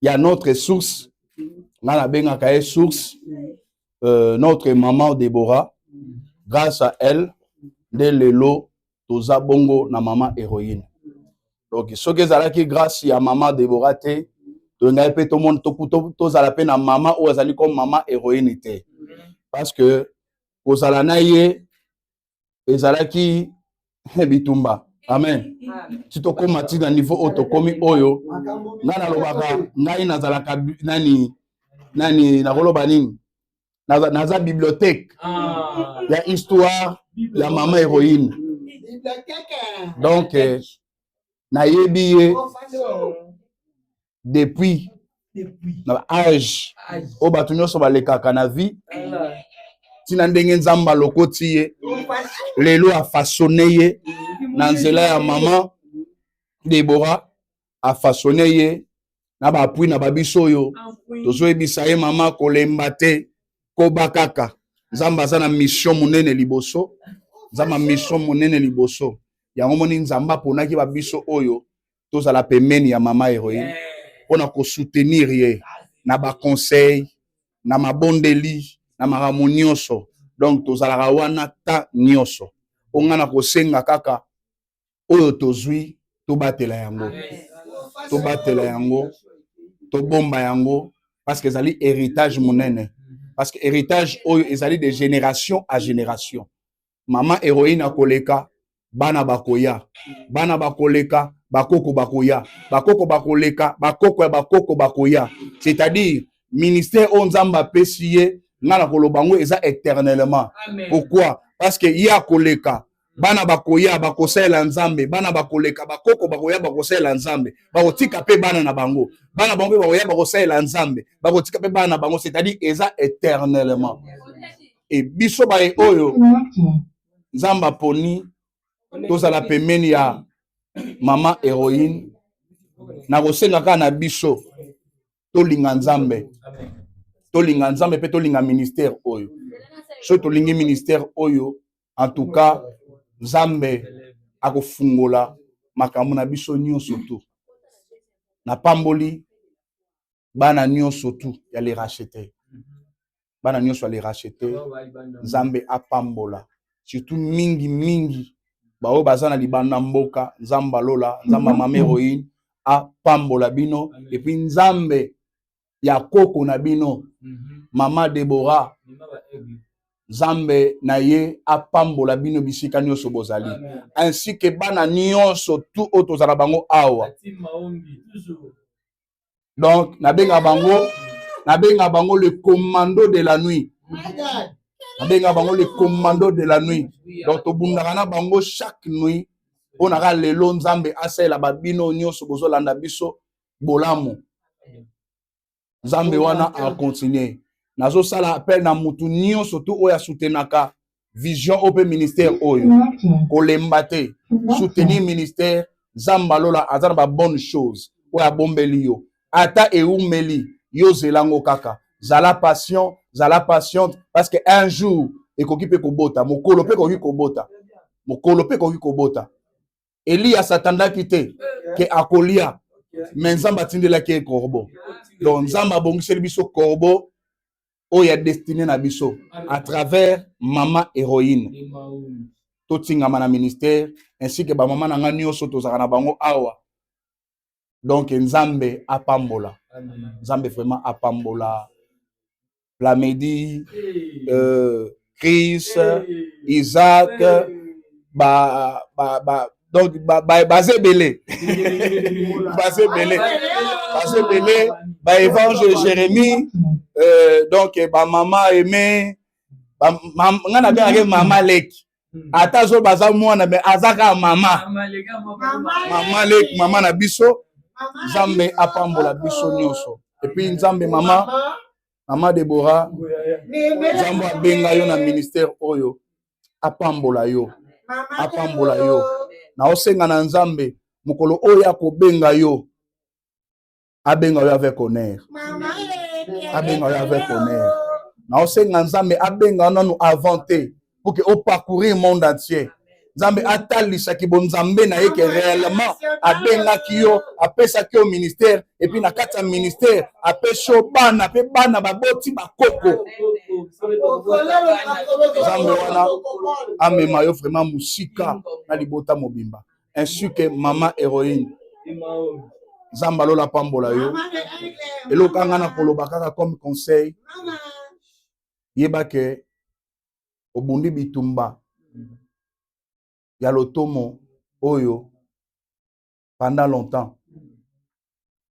il y a notre source. Source, notre maman Déborah, grâce à elle, de lelo, toza bongo na maman héroïne. Donc, ce que ça qui grâce à maman Déborah, tout le monde toza la peine à maman ou azali comme maman héroïne était. Parce que aux alanaye, ezalaki bitumba. Amen. Si tu comme mati na niveau otokomi oyo, ngana lobaka ngai nazalaka nani nakoloba nini naza bibliothèque ya histoire ya maman héroïne. Donc nayebi ye depuis âge o batu nyonso balekaka na vie tina ndenge nzamba lokoti ye lelo a façonné ye na nzela ya maman Déborah a façonné ye na ba appui na babiso oyo tozoyebisa ye mama kolemba te kobakaka nzamba aza na mission monene liboso nzamba mission monene liboso yango moni nzamba ponaki babiso oyo tozala pembeni ya mama héroïne pona ko soutenir ye na ba conseil na mabondeli na makambo nyonso. Donc tozalaka wana ta nyonso ongana kosenga kaka oyo tozwi tobatela yango tobomba yango parce que ezali héritage monene, parce que héritage oyo ezali de génération à génération. Mama héroïne akoleka bana bakoya bakoko bakoya bakoko ya bakoko bakoya, c'est-à-dire ministère o nzamba pesiye ngana kolobango eza éternellement. Pourquoi? Parce que ya koleka bana bakoya bakosela nzambe, bana bakoleka bakoko bakoya bakosela nzambe, bakotika pe bana na bango, bana bango bakoya bakosela nzambe, bakotika pe bana na bango, c'est-à-dire eza éternellement. Et biso bae oyo nzamba poni tozala pembeni ya mama héroïne na kosenga kaka na biso tolinga nzambe pe tolinga ministère oyo. So tolingi ministère oyo, en tout cas nzambe akofungola makambo na biso nyonso tu na pamboli bana nyonso tu ya les racheter, bana nyonso ya les racheter nzambe apambola surtout mingi bao bazana libanda mboka nzamba lola nzamba mama héroïne apambola bino. Et puis nzambe ya koko na bino mama Déborah nzambe na ye apambola bino bisika nyonso bozali, ainsi que bana nyonso tout otozala bango awa. Donc nabenga bango le commando de la nuit, nabenga bango le commando de la nuit. Donc tobundaka na bango chaque nuit onaka lelo nzambe asala babino nyonso bozolanda biso bolamu. Nzambe wana a continuer nazo sala appel na mutu nyonso tu oya soutenaka vision ope ministère oyo kolemba te soutenir ministère nzamba lola azana ba bonne chose oya bombeli yo ata eumeli yo zelango kaka zala passion zala patiente, parce que un jour ekoki pe kobota mokolo pe koki kobota Elia s'attendaki te ke akolia mais nzamba tindela ke corbeau. Donc nzamba bongiseli biso corbeau oya destiné na biso à travers mama héroïne totingama na ministère ainsi que ba mama na nga nyonso tozaka na bango awa. Donc nzambe apambola, nzambe vraiment apambola Plamedi, Chris, Isaac, donc Bazébélé, évangile Jérémie, donc maman aimé, maman lek, atazo baza mwana mais azaka mama lek, maman na biso, nzambe apambola biso nyonso. Et puis nzambe mama Déborah, nzambe abenga yo na ministère oyo apambola yo. Na osenga na nzambe mukolo oyo akobenga yo abenga yo avec honneur, na osenga nzambe abenga nanu avanter pour que o parcourir le monde entier Nzambe atalisaki bon Nzambe na ye que réellement abengaki yo apesaki au ministère et puis na kati ya ministère apesi yo bana pe bana baboti bakoko Nzambe wana amema yo vraiment musika na libota mobimba ainsi que maman héroïne Nzambe alola pambola yo eloko anga na koloba kaka comme conseil yeba ke obundi bitumba ya lotomo oyo pendant longtemps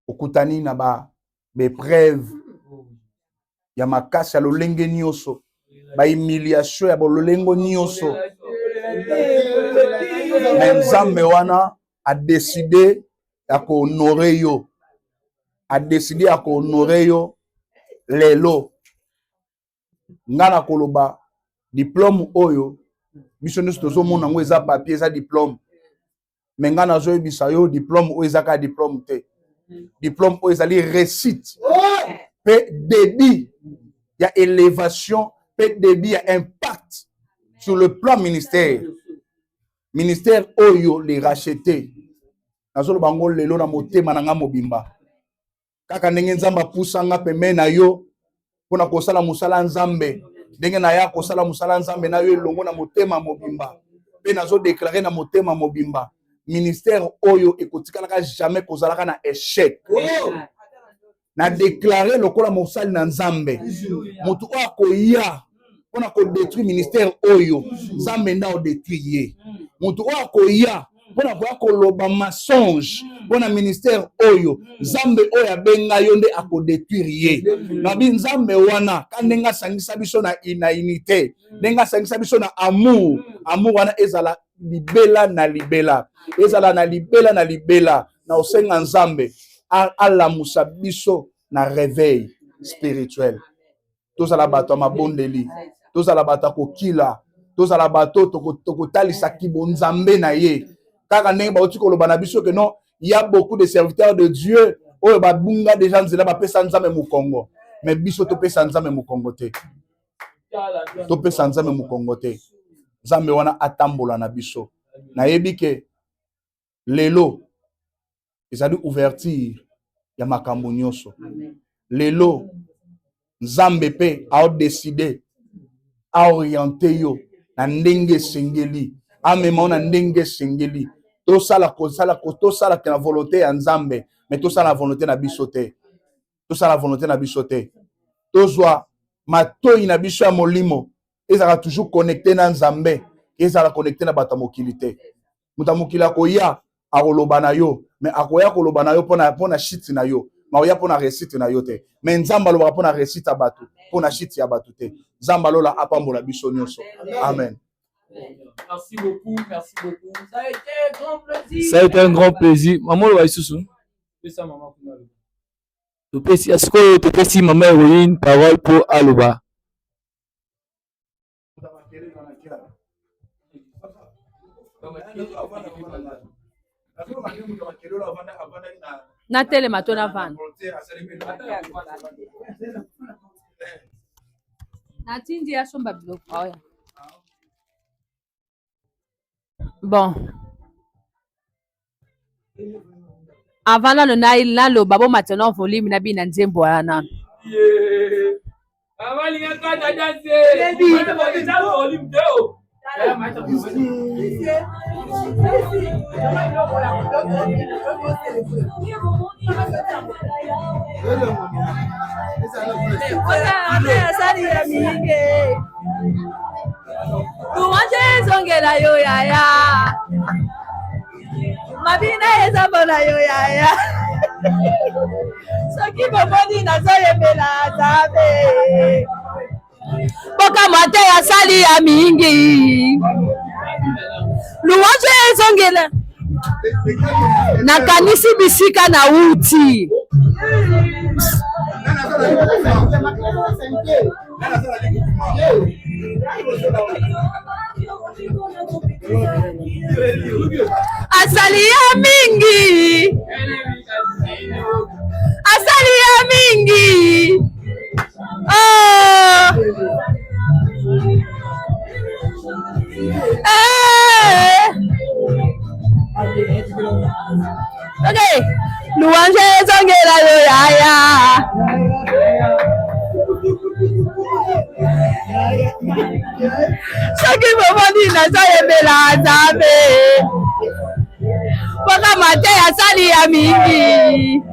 okutani na bepreuve ya makasi ya lolenge nyonso humiliation ya bololengo nyonso mais Nzambe wana a décidé ya kohonore yo lelo ngana koloba diplôme oyo biso nyonso tozomona yango eza papier eza diplôme mais nga nazoyebisa yo diplôme oyo eza kaka diplôme te diplôme oyo ezali réussite mpe débit ya élévation mpe débit ya impact sur le plan ministère oyo les racheté nazoloba yango lelo na motema na nga mobimba kaka ndenge Nzambe apusanga pembeni na yo mpona kosala mosala Nzambe ndenge na ya kosala mosala Nzambe na yo elongo na motema mobimba mpe nazodeklare na motema mobimba ministère oyo ekotikalaka jamais kozalaka na échec na déclarer lokola mosali na Nzambe moto oyo akoya mpona kodétruire ministère oyo Nzambe nda odétruire ye moto oyo akoya mpona koya koloba mensonge mpona ministère oyo Nzambe oyo abenga yo nde akodétruire ye nabi Nzambe wana ka ndenge asangisa biso na unité ndenge asangisa biso na amour wana ezala libela na libela na osenga Nzambe alamusa biso na réveil spirituel tozala bato ya mabondeli tozala bato ya kokila tozala bato tokotalisa kibo Nzambe na ye kaka ndenge bauti koloba na biso que non il y a beaucoup de serviteurs de Dieu oyo babunga déjà nzela bapesa Nzambe mukongo mais biso topesa Nzambe mukongo te Nzambe wana atambola na biso nayebi ke lelo ezali ouverture ya makambo nyonso lelo Nzambe pe a décidé a orienter yo na ndenge sengeli amema na ndenge sengeli tosala na volonté ya Nzambe mais tosala na volonté na biso te tozwa matoi na biso ya molimo ezala toujours connecté na Nzambe ezala connecté na bato mokili te muta mokili akoya akoloba na yo mais akoya koloba na yo pona shit na yo maoya pona réussite na yo te mais Nzambe alobaka pona réussite ya bato pona shit ya bato te Nzambe alola apambola biso nyonso amen. Merci beaucoup. Ça a été un grand plaisir. Ça a été un grand plaisir. Maman le Waïsousou. C'est ça maman. Est-ce que tu peux si maman héroïne parole pour Aluba? Natele matona van. Natindi ya somba biloko. Bon. Avant là, le babo maintenant volume na bi na nzembo yana. Avant il y a pas de zongela yo yaya mabina ezabona yo yaya soki bomoni nazoyembela Nzambe boka mate asali ya mingi luwanje ezongela nakanisi bisika na uti asali ya mingi oh louange ezongela yo yaya soki bomoni nazoyembela Nzambe mpoka mate asali ya mingi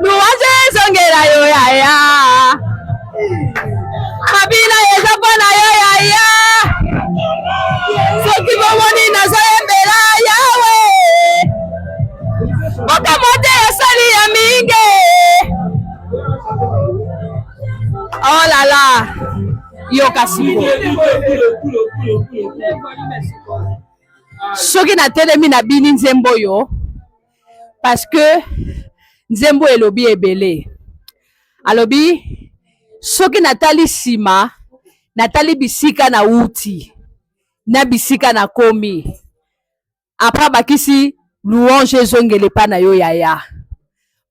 louange ezongela yo yaya mabina eza mpona yo yaya soki bomoni nazoyembela yawe mpoka mate asali ya mingi. Oh là là, yoka siko. Soki na telemi na bini nzembo yo, parce que nzembo elobi ebele. Alobi, soki natali sima, natali bisika na uti, na bisika na komi. Après bakisi louange ezongele pa na yo yaya.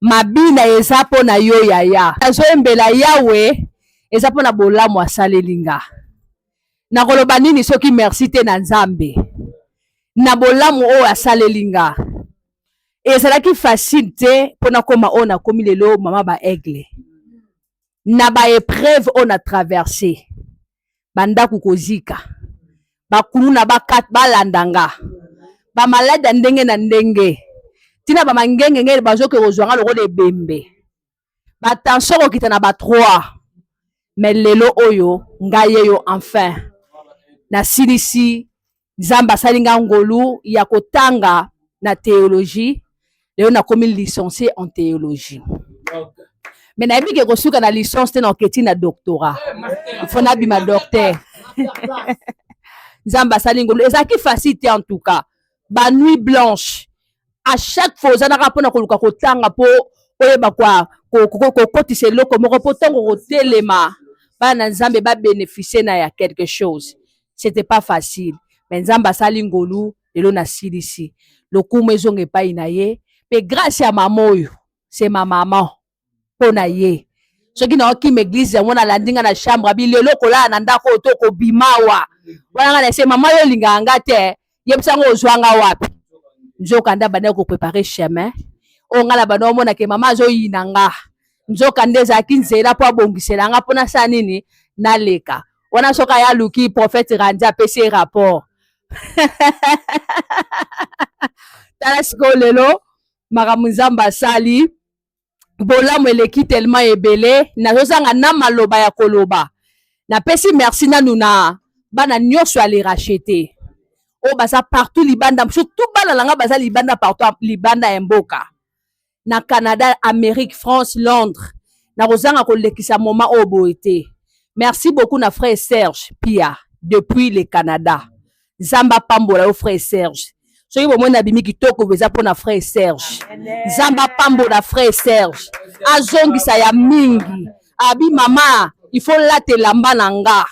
Mabina eza po na yo yaya. Azoembela yawe eza po na bolamu asalelinga. Na koloba nini soki merci te na Nzambe. Na bolamu o asalelinga. Ezalaki facile te po na koma o na komi lelo mama ba aigle. Na ba épreuve on a traversé. Banda kukozika. Ba kuluna ba kat balandanga. Ba malade ndenge na ndenge. Tina ba mangenge ngeli bazoke kozwanga lokole bembe. Ba tension okita na ba 3. Mais lelo oyo ngaye yo enfin. Na silisi Nzambe salinga ngolu ya kotanga na théologie. Lelo na komi licencié en théologie. Mais na yebi ke kosuka na licence te na oketi na doctorat. Il faut na bima docteur. Nzambe salinga ngolu ezaki facile en tout cas. Ba nuit blanche. À chaque fois za na rapona koluka kotanga po oyeba kwa ko kotise loko moko po tango kotelema bana Nzambe ba bénéficier na ya quelque chose. C'était pas facile. Mais Nzambe asali ngolu lelo na silisi. Lokumu ezonge pa inaye. Mais grâce à maman, c'est ma maman. Pona ye. Soki na oki m'église ya mona landinga na chambre bi lelo kola na ndako to ko bimawa. Wana na se maman yo linga ngate. Yebsango ozwanga wapi. Nzoka nda bana ko préparer chemin. O ngala bana mona ke mama zo yinanga. Nzoka ndeza kinzela po abongisela nga pona sa nini na leka. Wana soka ya luki prophète Ranja PC rapport. Tala siko lelo Nzambe sali bolamu eleki tellement ebele na zozanga na maloba ya koloba. Na pesi merci na nuna bana nyonso ali racheter. O baza partout libanda surtout bana langa baza libanda partout libanda mboka. Na Canada, Amérique, France, Londres. Na rozanga kolekisa moment o boete. Merci beaucoup na frère Serge Pia depuis le Canada. Zamba pambola au frère Serge. Soki bomona bimi kitoko beza pona frère Serge. Zamba pambola frère Serge. Azongisa ya mingi. Abi mama, il faut late lamba nanga.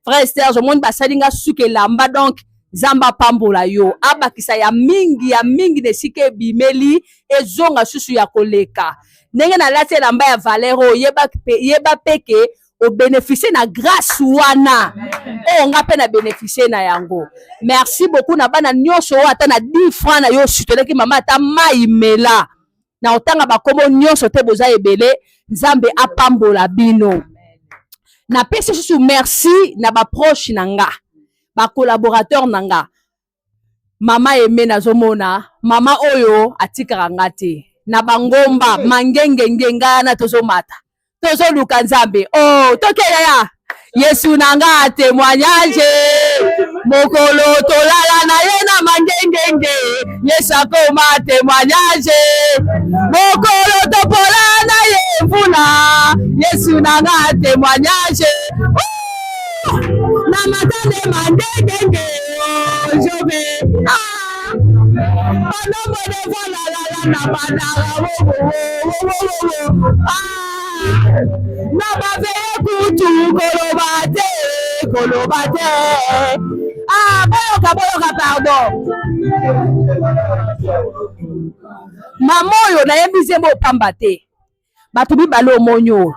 Frère Serge, monde basalinga suke lamba donc Zamba pambola yo. Abakisa ya mingi de sike bimeli ezonga susu ya koleka. Nenge na late lamba ya Valero yeba peke o bénéficier na grâce wana. O nga pe na bénéficier na yango. Merci beaucoup na bana nyonso ata na 10 francs na yo suteleki mama ata mai mela. Na otanga bakomo nyonso te boza ebele Nzambe apambola bino. Na pesi susu merci na ba proche nanga. Ba collaborateur nanga. Mama eme na zomona, mama oyo atikaka ngate. Na bangomba mangenge ngenga na tozomata. Tozo luka Nzambe. Oh, toke yaya. Yesu nanga témoignage. Mokolo tolala na ye na mangenge. Yesu akoma témoignage. Mokolo topola na ye mvula. Yesu nanga témoignage. Na matane mangenge. Oh, je vais. Onombo de vola la na banara. Na baveye kutu kolobate. Ah, boyoka pardon. Mamoyo na yembize mo pambate. Batubi balo monyo.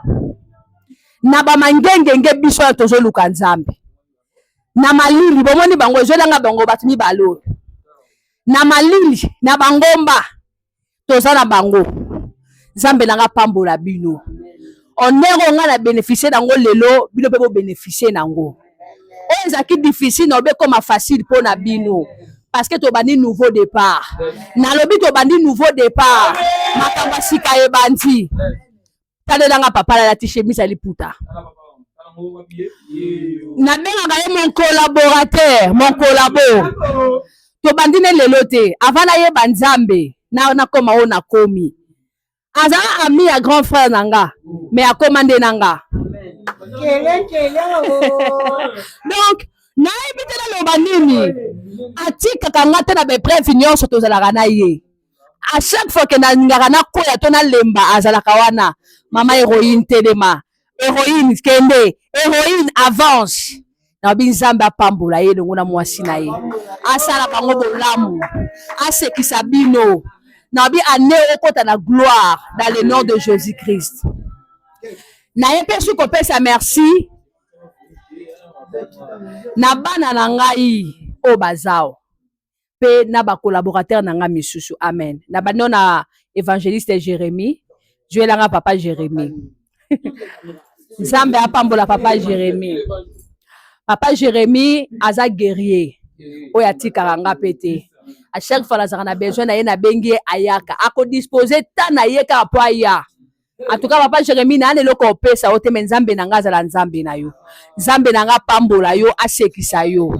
Na ba mangenge nge biso ya tozo luka Nzambe. Na malili bomoni bango ezolanga bango batubi balo. Na malili na bangomba tozana bango Nzambe nanga pambola bino onero nga na bénéficier nango lelo bino pe bo bénéficier nango oyo ezalaki difficile na obe comme facile pour na bino parce que tobandi nouveau départ nalobi tobandi nouveau départ makambo ya sika ebandi talelanga papa la chemise aliputa nabengaka ye mon collaborateur mon collabo tobandi ne lelo te avant nayeba Nzambe nakoma oyo nakomi azala ami ya grand frère nanga mais akoma nde nanga donc nayebi te naloba nini atikaka nga te na bepreuve nyonso tozalaka na ye à chaque fois que nalingaka nakoya to nalemba azalaka wana mama héroïne telema héroïne kende héroïne avance nabi Nzambe apambola ye longo na mwasi na ye asala bango bolamu asekisa bino nabi ane okota na gloire dans le nom de Jésus-Christ na ye pe suko pesa merci na bana na ngai o bazao pe na ba collaborateur na nga misusu amen na bano na évangéliste Jérémie juelanga papa Jérémie Nzambe apambola papa Jérémie aza guerrier oya tika nga pété à chaque fois na besoin na ye na bengi ayaka ako disposer ta na ye ka po aya en tout cas papa Jérémie na leloko opesa ote mais Nzambe na nga zala Nzambe na yo Nzambe na nga pambola yo asekisa yo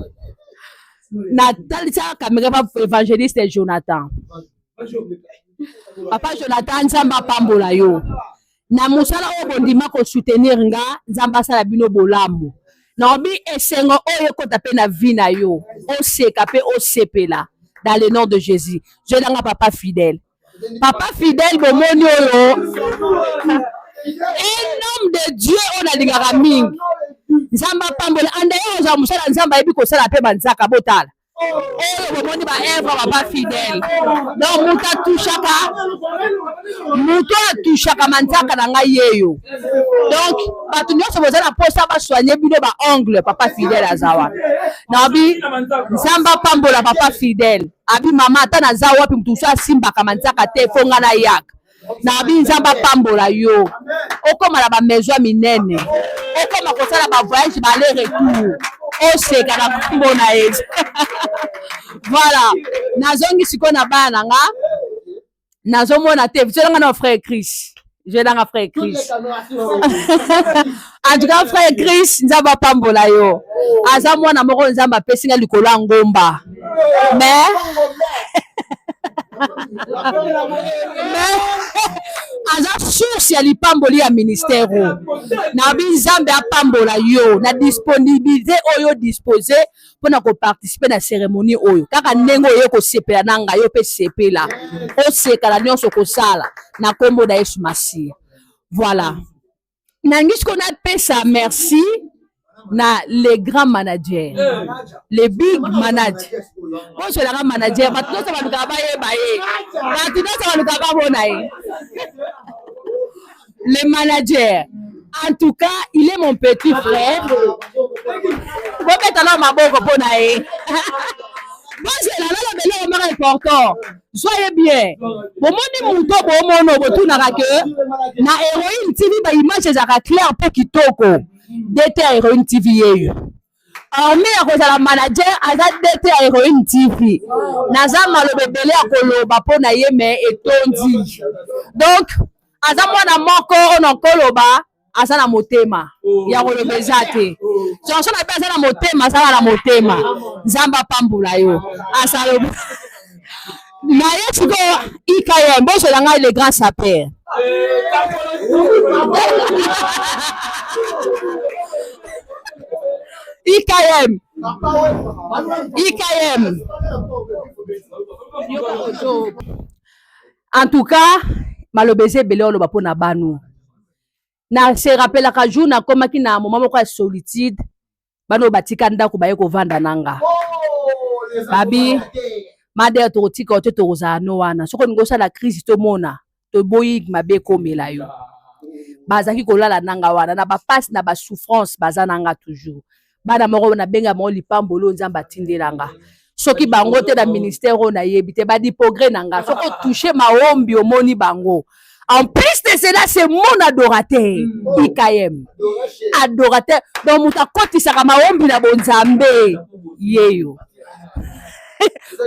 na talisa caméra pa évangéliste Jonathan papa Jonathan Nzambe apambola yo na musala o bondima ko soutenir nga Nzambe asala bino bolamu na obi esengo oyo kota pe na vie na yo oseka pe osepela dans le nom de Jésus je nanga papa fidèle bomoni oyo un homme de Dieu on a lingaka mingi Nzambe apambola anda yo za musala Nzambe ayebi kosala pe banzaka botala oyo bomoni ba œuvre papa fidèle donc mutu atushaka manzaka na ngai yeyo donc bato nyonso bozala posa basoigne bino ba ongle papa fidèle azawa nabi Nzambe apambola papa fidèle abi mama ata naza wapi mutu so asimbaka manzaka te fonga na yaka nabi Nzambe apambola yo okoma na ba maison minene okoma kosala ba voyage ba aller retour oseka na kombo na ye voilà nazongi siko na bana nga nazomona te zelanga na frère Chris zelanga frère Chris en tout cas frère Chris Nzambe apambola yo aza mwana moko Nzambe apesi nga likolo ya ngomba mais aza source ya lipamboli ya ministère na bi Nzambe apambola yo na disponibilité oyo disposé pona ko participer na cérémonie oyo kaka ndenge oyo ko sepela nanga yo pe sepela o sekala nyonso ko sala na kombo da Yesu Masiya voilà nangi ko na pesa merci na les grands managers les big managers bon c'est la manager maintenant ça va nous travailler maintenant ça va nous travailler les managers en tout cas il est mon petit frère bon mettre là ma boko pona e bon c'est là le important soyez bien bon moni muto bo mono botunaka ke na héroïne TV ba image za clair pe kitoko DT Héroïne TV yeyo armé ya kozala manager aza DT Héroïne TV naza malobe belé akoloba pona ye mais etondi donc aza mwana moko ono koloba aza na motema ya kolobeza te chanson na pe aza na motema aza na motema Nzambe apambola yo asalo na ye siko IKM boso langa le grand sapeur IKM en tout cas malobeze belé oloba pona banu na se rappelaka jour na komaki na moment moko ya solitude bano batika ndako baye kovanda nanga babi made tokotika ote tokozala no wana soko ningo sala crise tomona toboyi mabe komela yo bazaki kolala nanga wana na bapasi na basouffrance baza nanga toujours bana moko na benga mo lipambolo Nzambe atindelanga soki bango te na ministère on a yebite ba di progrès nanga soko toucher maombi omoni bango. En plus de cela, c'est mon adorateur, IKM. Adorateur. Donc, mouta koti saka maombi na bonzambe. Yeyo.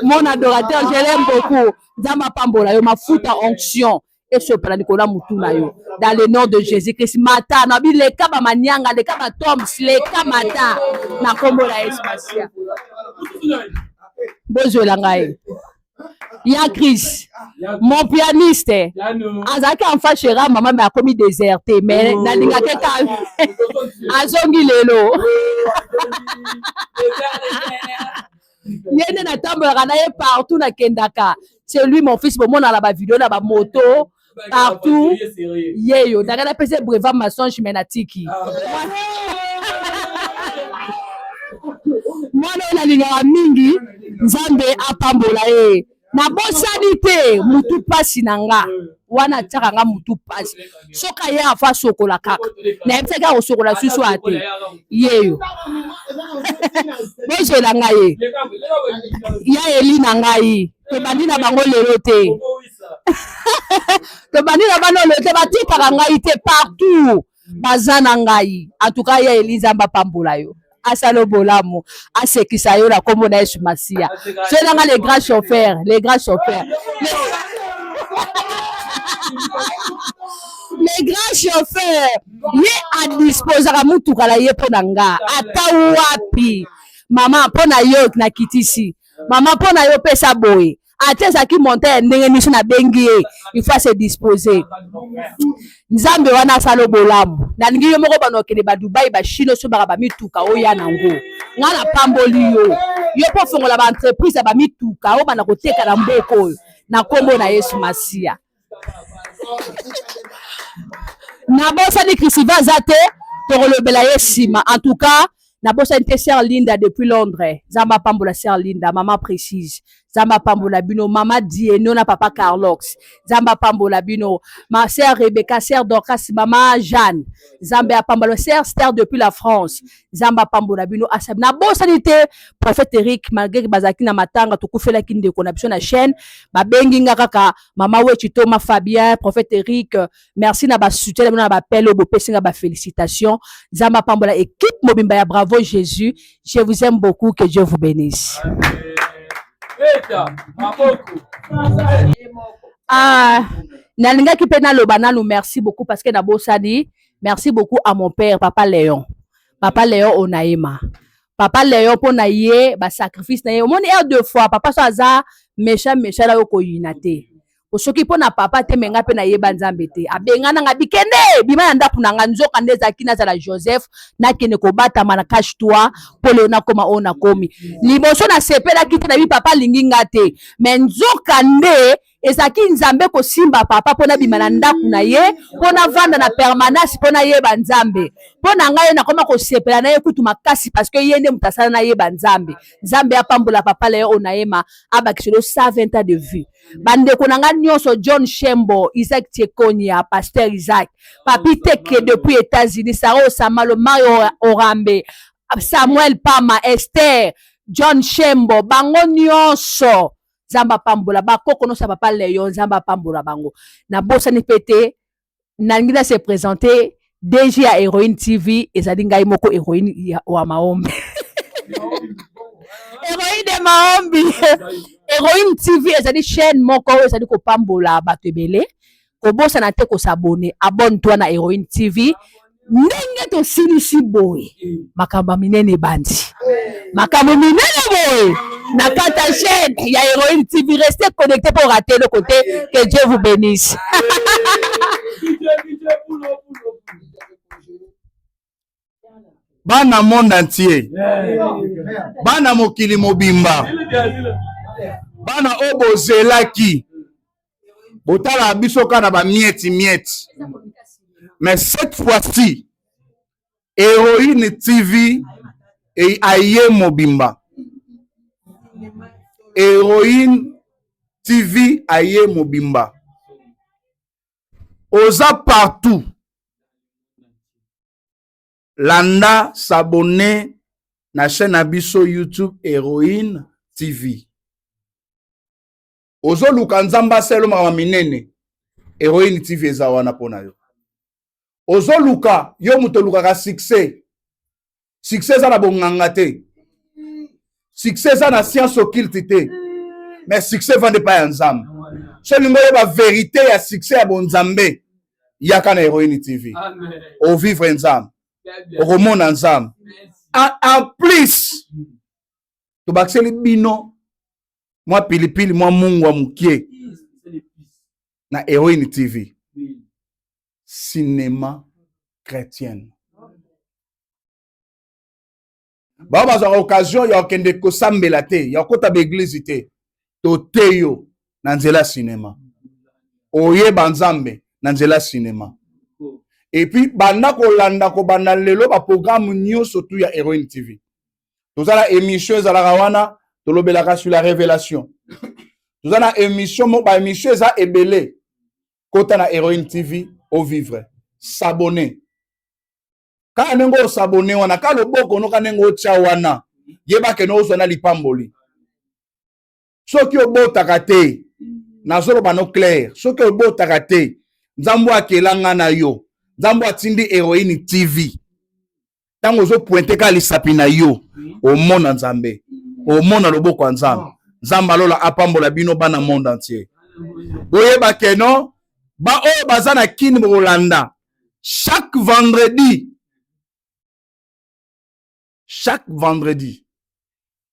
Mon adorateur, je l'aime beaucoup. Zama pambola yo mafuta onction. Et ce plan Nicolas Moutouna yo. Dans le nom de Jésus-Christ. Mata, nabi le kaba manyanga, le kaba toms, le kamata. Na kombo la espacia. Bozo langaye. Ya Chris, mon pianiste. Azaki en fait chéra maman m'a commis déserté mais nalinga keka azongi lelo. Yene na tambola na ye partout na kendaka. C'est lui mon fils bon na la vidéo na ba moto partout. Yeyo, daga na pese brevet maçon chimenatiki. Mwana na linga mingi Nzambe apambola e. Na bosani te mutu pasi nanga wana tshaka nga mutu pasi soka ye afa sokola kaka na yebisaka kosokola susu ate yeyo bozo la ngai ya eli na ngai to bandi na bango lelo te to bandi na bango lelo te batikaka ngai te partout bazana ngai en tout cas ya eli Nzambe apambola yo asalo bolamo asekisa yo na kombo na Yesu Masia. C'est là les grands chauffeurs, les grands chauffeurs. Les grands chauffeurs, ye a disposer à mutuka la ye ponanga ata wapi. Maman pona yo na kitisi. Maman pona yo pesa boy. Ateza ki monter ndenge miso na bengi il faut se disposer. Nzambe wana salo bolamu na lingi yo moko banokele ba Dubai ba Chine so ba mituka oya nango ngana pamboli yo po fongola ba entreprise ba mituka o bana koteka na mboko na kombo na Yesu Masia. Na bosa ni Krisiva zate to relobela yesima en tout cas na bosa inte sœur Linda depuis Londres. Zamba pambola sœur Linda maman précise. Zamba pambola bino mama Dieno na papa Carlox. Zamba pambola bino ma sœur Rebecca, sœur Dorcas, maman Jeanne. Zamba pambola sœur Esther depuis la France. Zamba pambola bino asab na bosanité prophète Eric malgré bazaki na matanga to kufela kinde ko na biso na chaîne ba bengi nga kaka mama Wechito ma Fabien prophète Eric merci na ba soutien na ba appel au pesinga ba félicitations. Zamba pambola équipe mobimba ya bravo Jésus, je vous aime beaucoup, que Dieu vous bénisse. Nalinga ki pena lobana nous merci beaucoup parce que na bosani merci beaucoup à mon père papa Léon Onaïma papa Léon pour naie ba sacrifice naie mon air deux fois papa so aza méchant la ko yinate osoki pona papa te menga pe na yeba Nzambe te abenga na bikende bima ndapu na nzoka ndeza kina za la Joseph na kene ko bata mana cache toi pole na koma ona komi liboso na sepela kiti na bi papa linginga te mais nzoka nde ezaki Nzambe ko simba papa pona bima na ndapu na ye pona vanda na permanence pona yeba Nzambe pona ngai na koma ko sepela na ye kutu makasi parce que yende mutasana na yeba Nzambe apambola papa le Onaema abakiselo 120 ans de vie bande konanga nyonso John Shembo Isaac Tiekonia pasteur Isaac papi teke depuis États-Unis Saro Samalo Mario Orambe Samuel Pama Esther John Shembo bango nyonso Zamba pambola bakoko no sa papa Léon Zamba pambola bango na bosa ni pété nangina se présenter DG à Héroïne TV ezali ngai moko héroïne wa maombi héroïne de maombi Héroïne TV ezali chaîne moko ezali ko pambola bato ebele ko bosa na te ko s'abonner abonne-toi na Héroïne TV ndenge to silisi boy makamba minene bandi makambo minene boy na kata chaîne ya Héroïne TV restez connectés pour rater le côté que Dieu vous bénisse. Bana monde entier bana mokili mobimba bana obozelaki botala biso kana ba mieti mais cette fois-ci Héroïne TV et aye mobimba Héroïne TV aye mobimba oza partout landa s'abonner na chaîne abiso YouTube Héroïne TV. Ozo luka nzamba selo mama minene. Héroïne TV ezawana pona yo. Ozo luka yo muto luka ka succès. Succès za na bonganga te. Succès za na science occulte te. Mais succès vende pas ya nzambe. Selingo ba vérité ya succès ya bonzambe. Yaka na Héroïne TV. Amen. Au vivre nzambe. Au remona nzambe. En plus, to bakseli bino moi pilipili moi mungwa mukie na Héroïne TV. Cinéma chrétienne. Ba ba za occasion ya okende ko sambela te, ya kota ba église te. To teyo na nzela cinéma. Oye banzambe na nzela cinéma. Et puis banda ko landa ko banda lelo ba programme nyonso tu ya Héroïne TV. Tozala émission za la wana to lobelaka sur la révélation. Tozala émission mo ba émission za ebele. Kota na Héroïne TV au vivre. S'abonner. Ka nengo s'abonner wana ka loboko no ka nengo tia wana. Yeba ke no so na lipamboli. Soki obotaka te na zolo bano clair. Soki obotaka te nzambo akelanga na yo. Nzambo atindi Héroïne TV. Tango zo pointe ka lisapi na yo. Omona nzambe. Omona loboko nzambe. Nzamba lola apambola bino bana monde entier. Boyeba ke no ba o bazana kini bolanda. Chaque vendredi,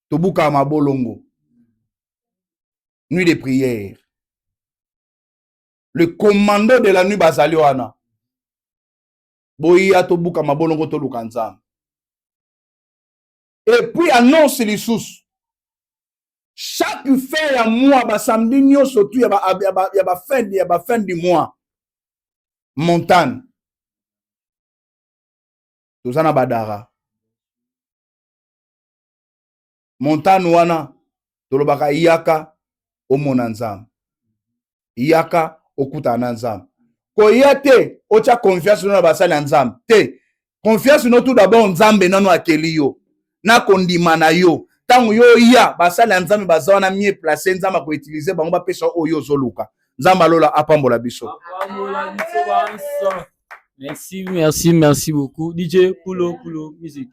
tobuka mabolongo, nuit de prière. Le commandeur de la nuit bazalioana. Boya tobuka mabolongo to lukanza. Et puis annonce les sous. Chaque fin ya mois ba samedi nyonso tu ya ba fin du mois. Montagne. Tozana badara. Montagne wana tolobaka iyaka omona nzambe. Iyaka okuta na nzambe. Ko yate ocha confiance na basali nzambe. Te confiance no tout d'abord nzambe nano akeli yo. Na kondima na yo. Tango yo ya basali nzambe bazawana mie placer nzamba ko utiliser bango ba pesa oyo zoluka. Nzamba lola apambola biso. Merci beaucoup. DJ Poulo, musique.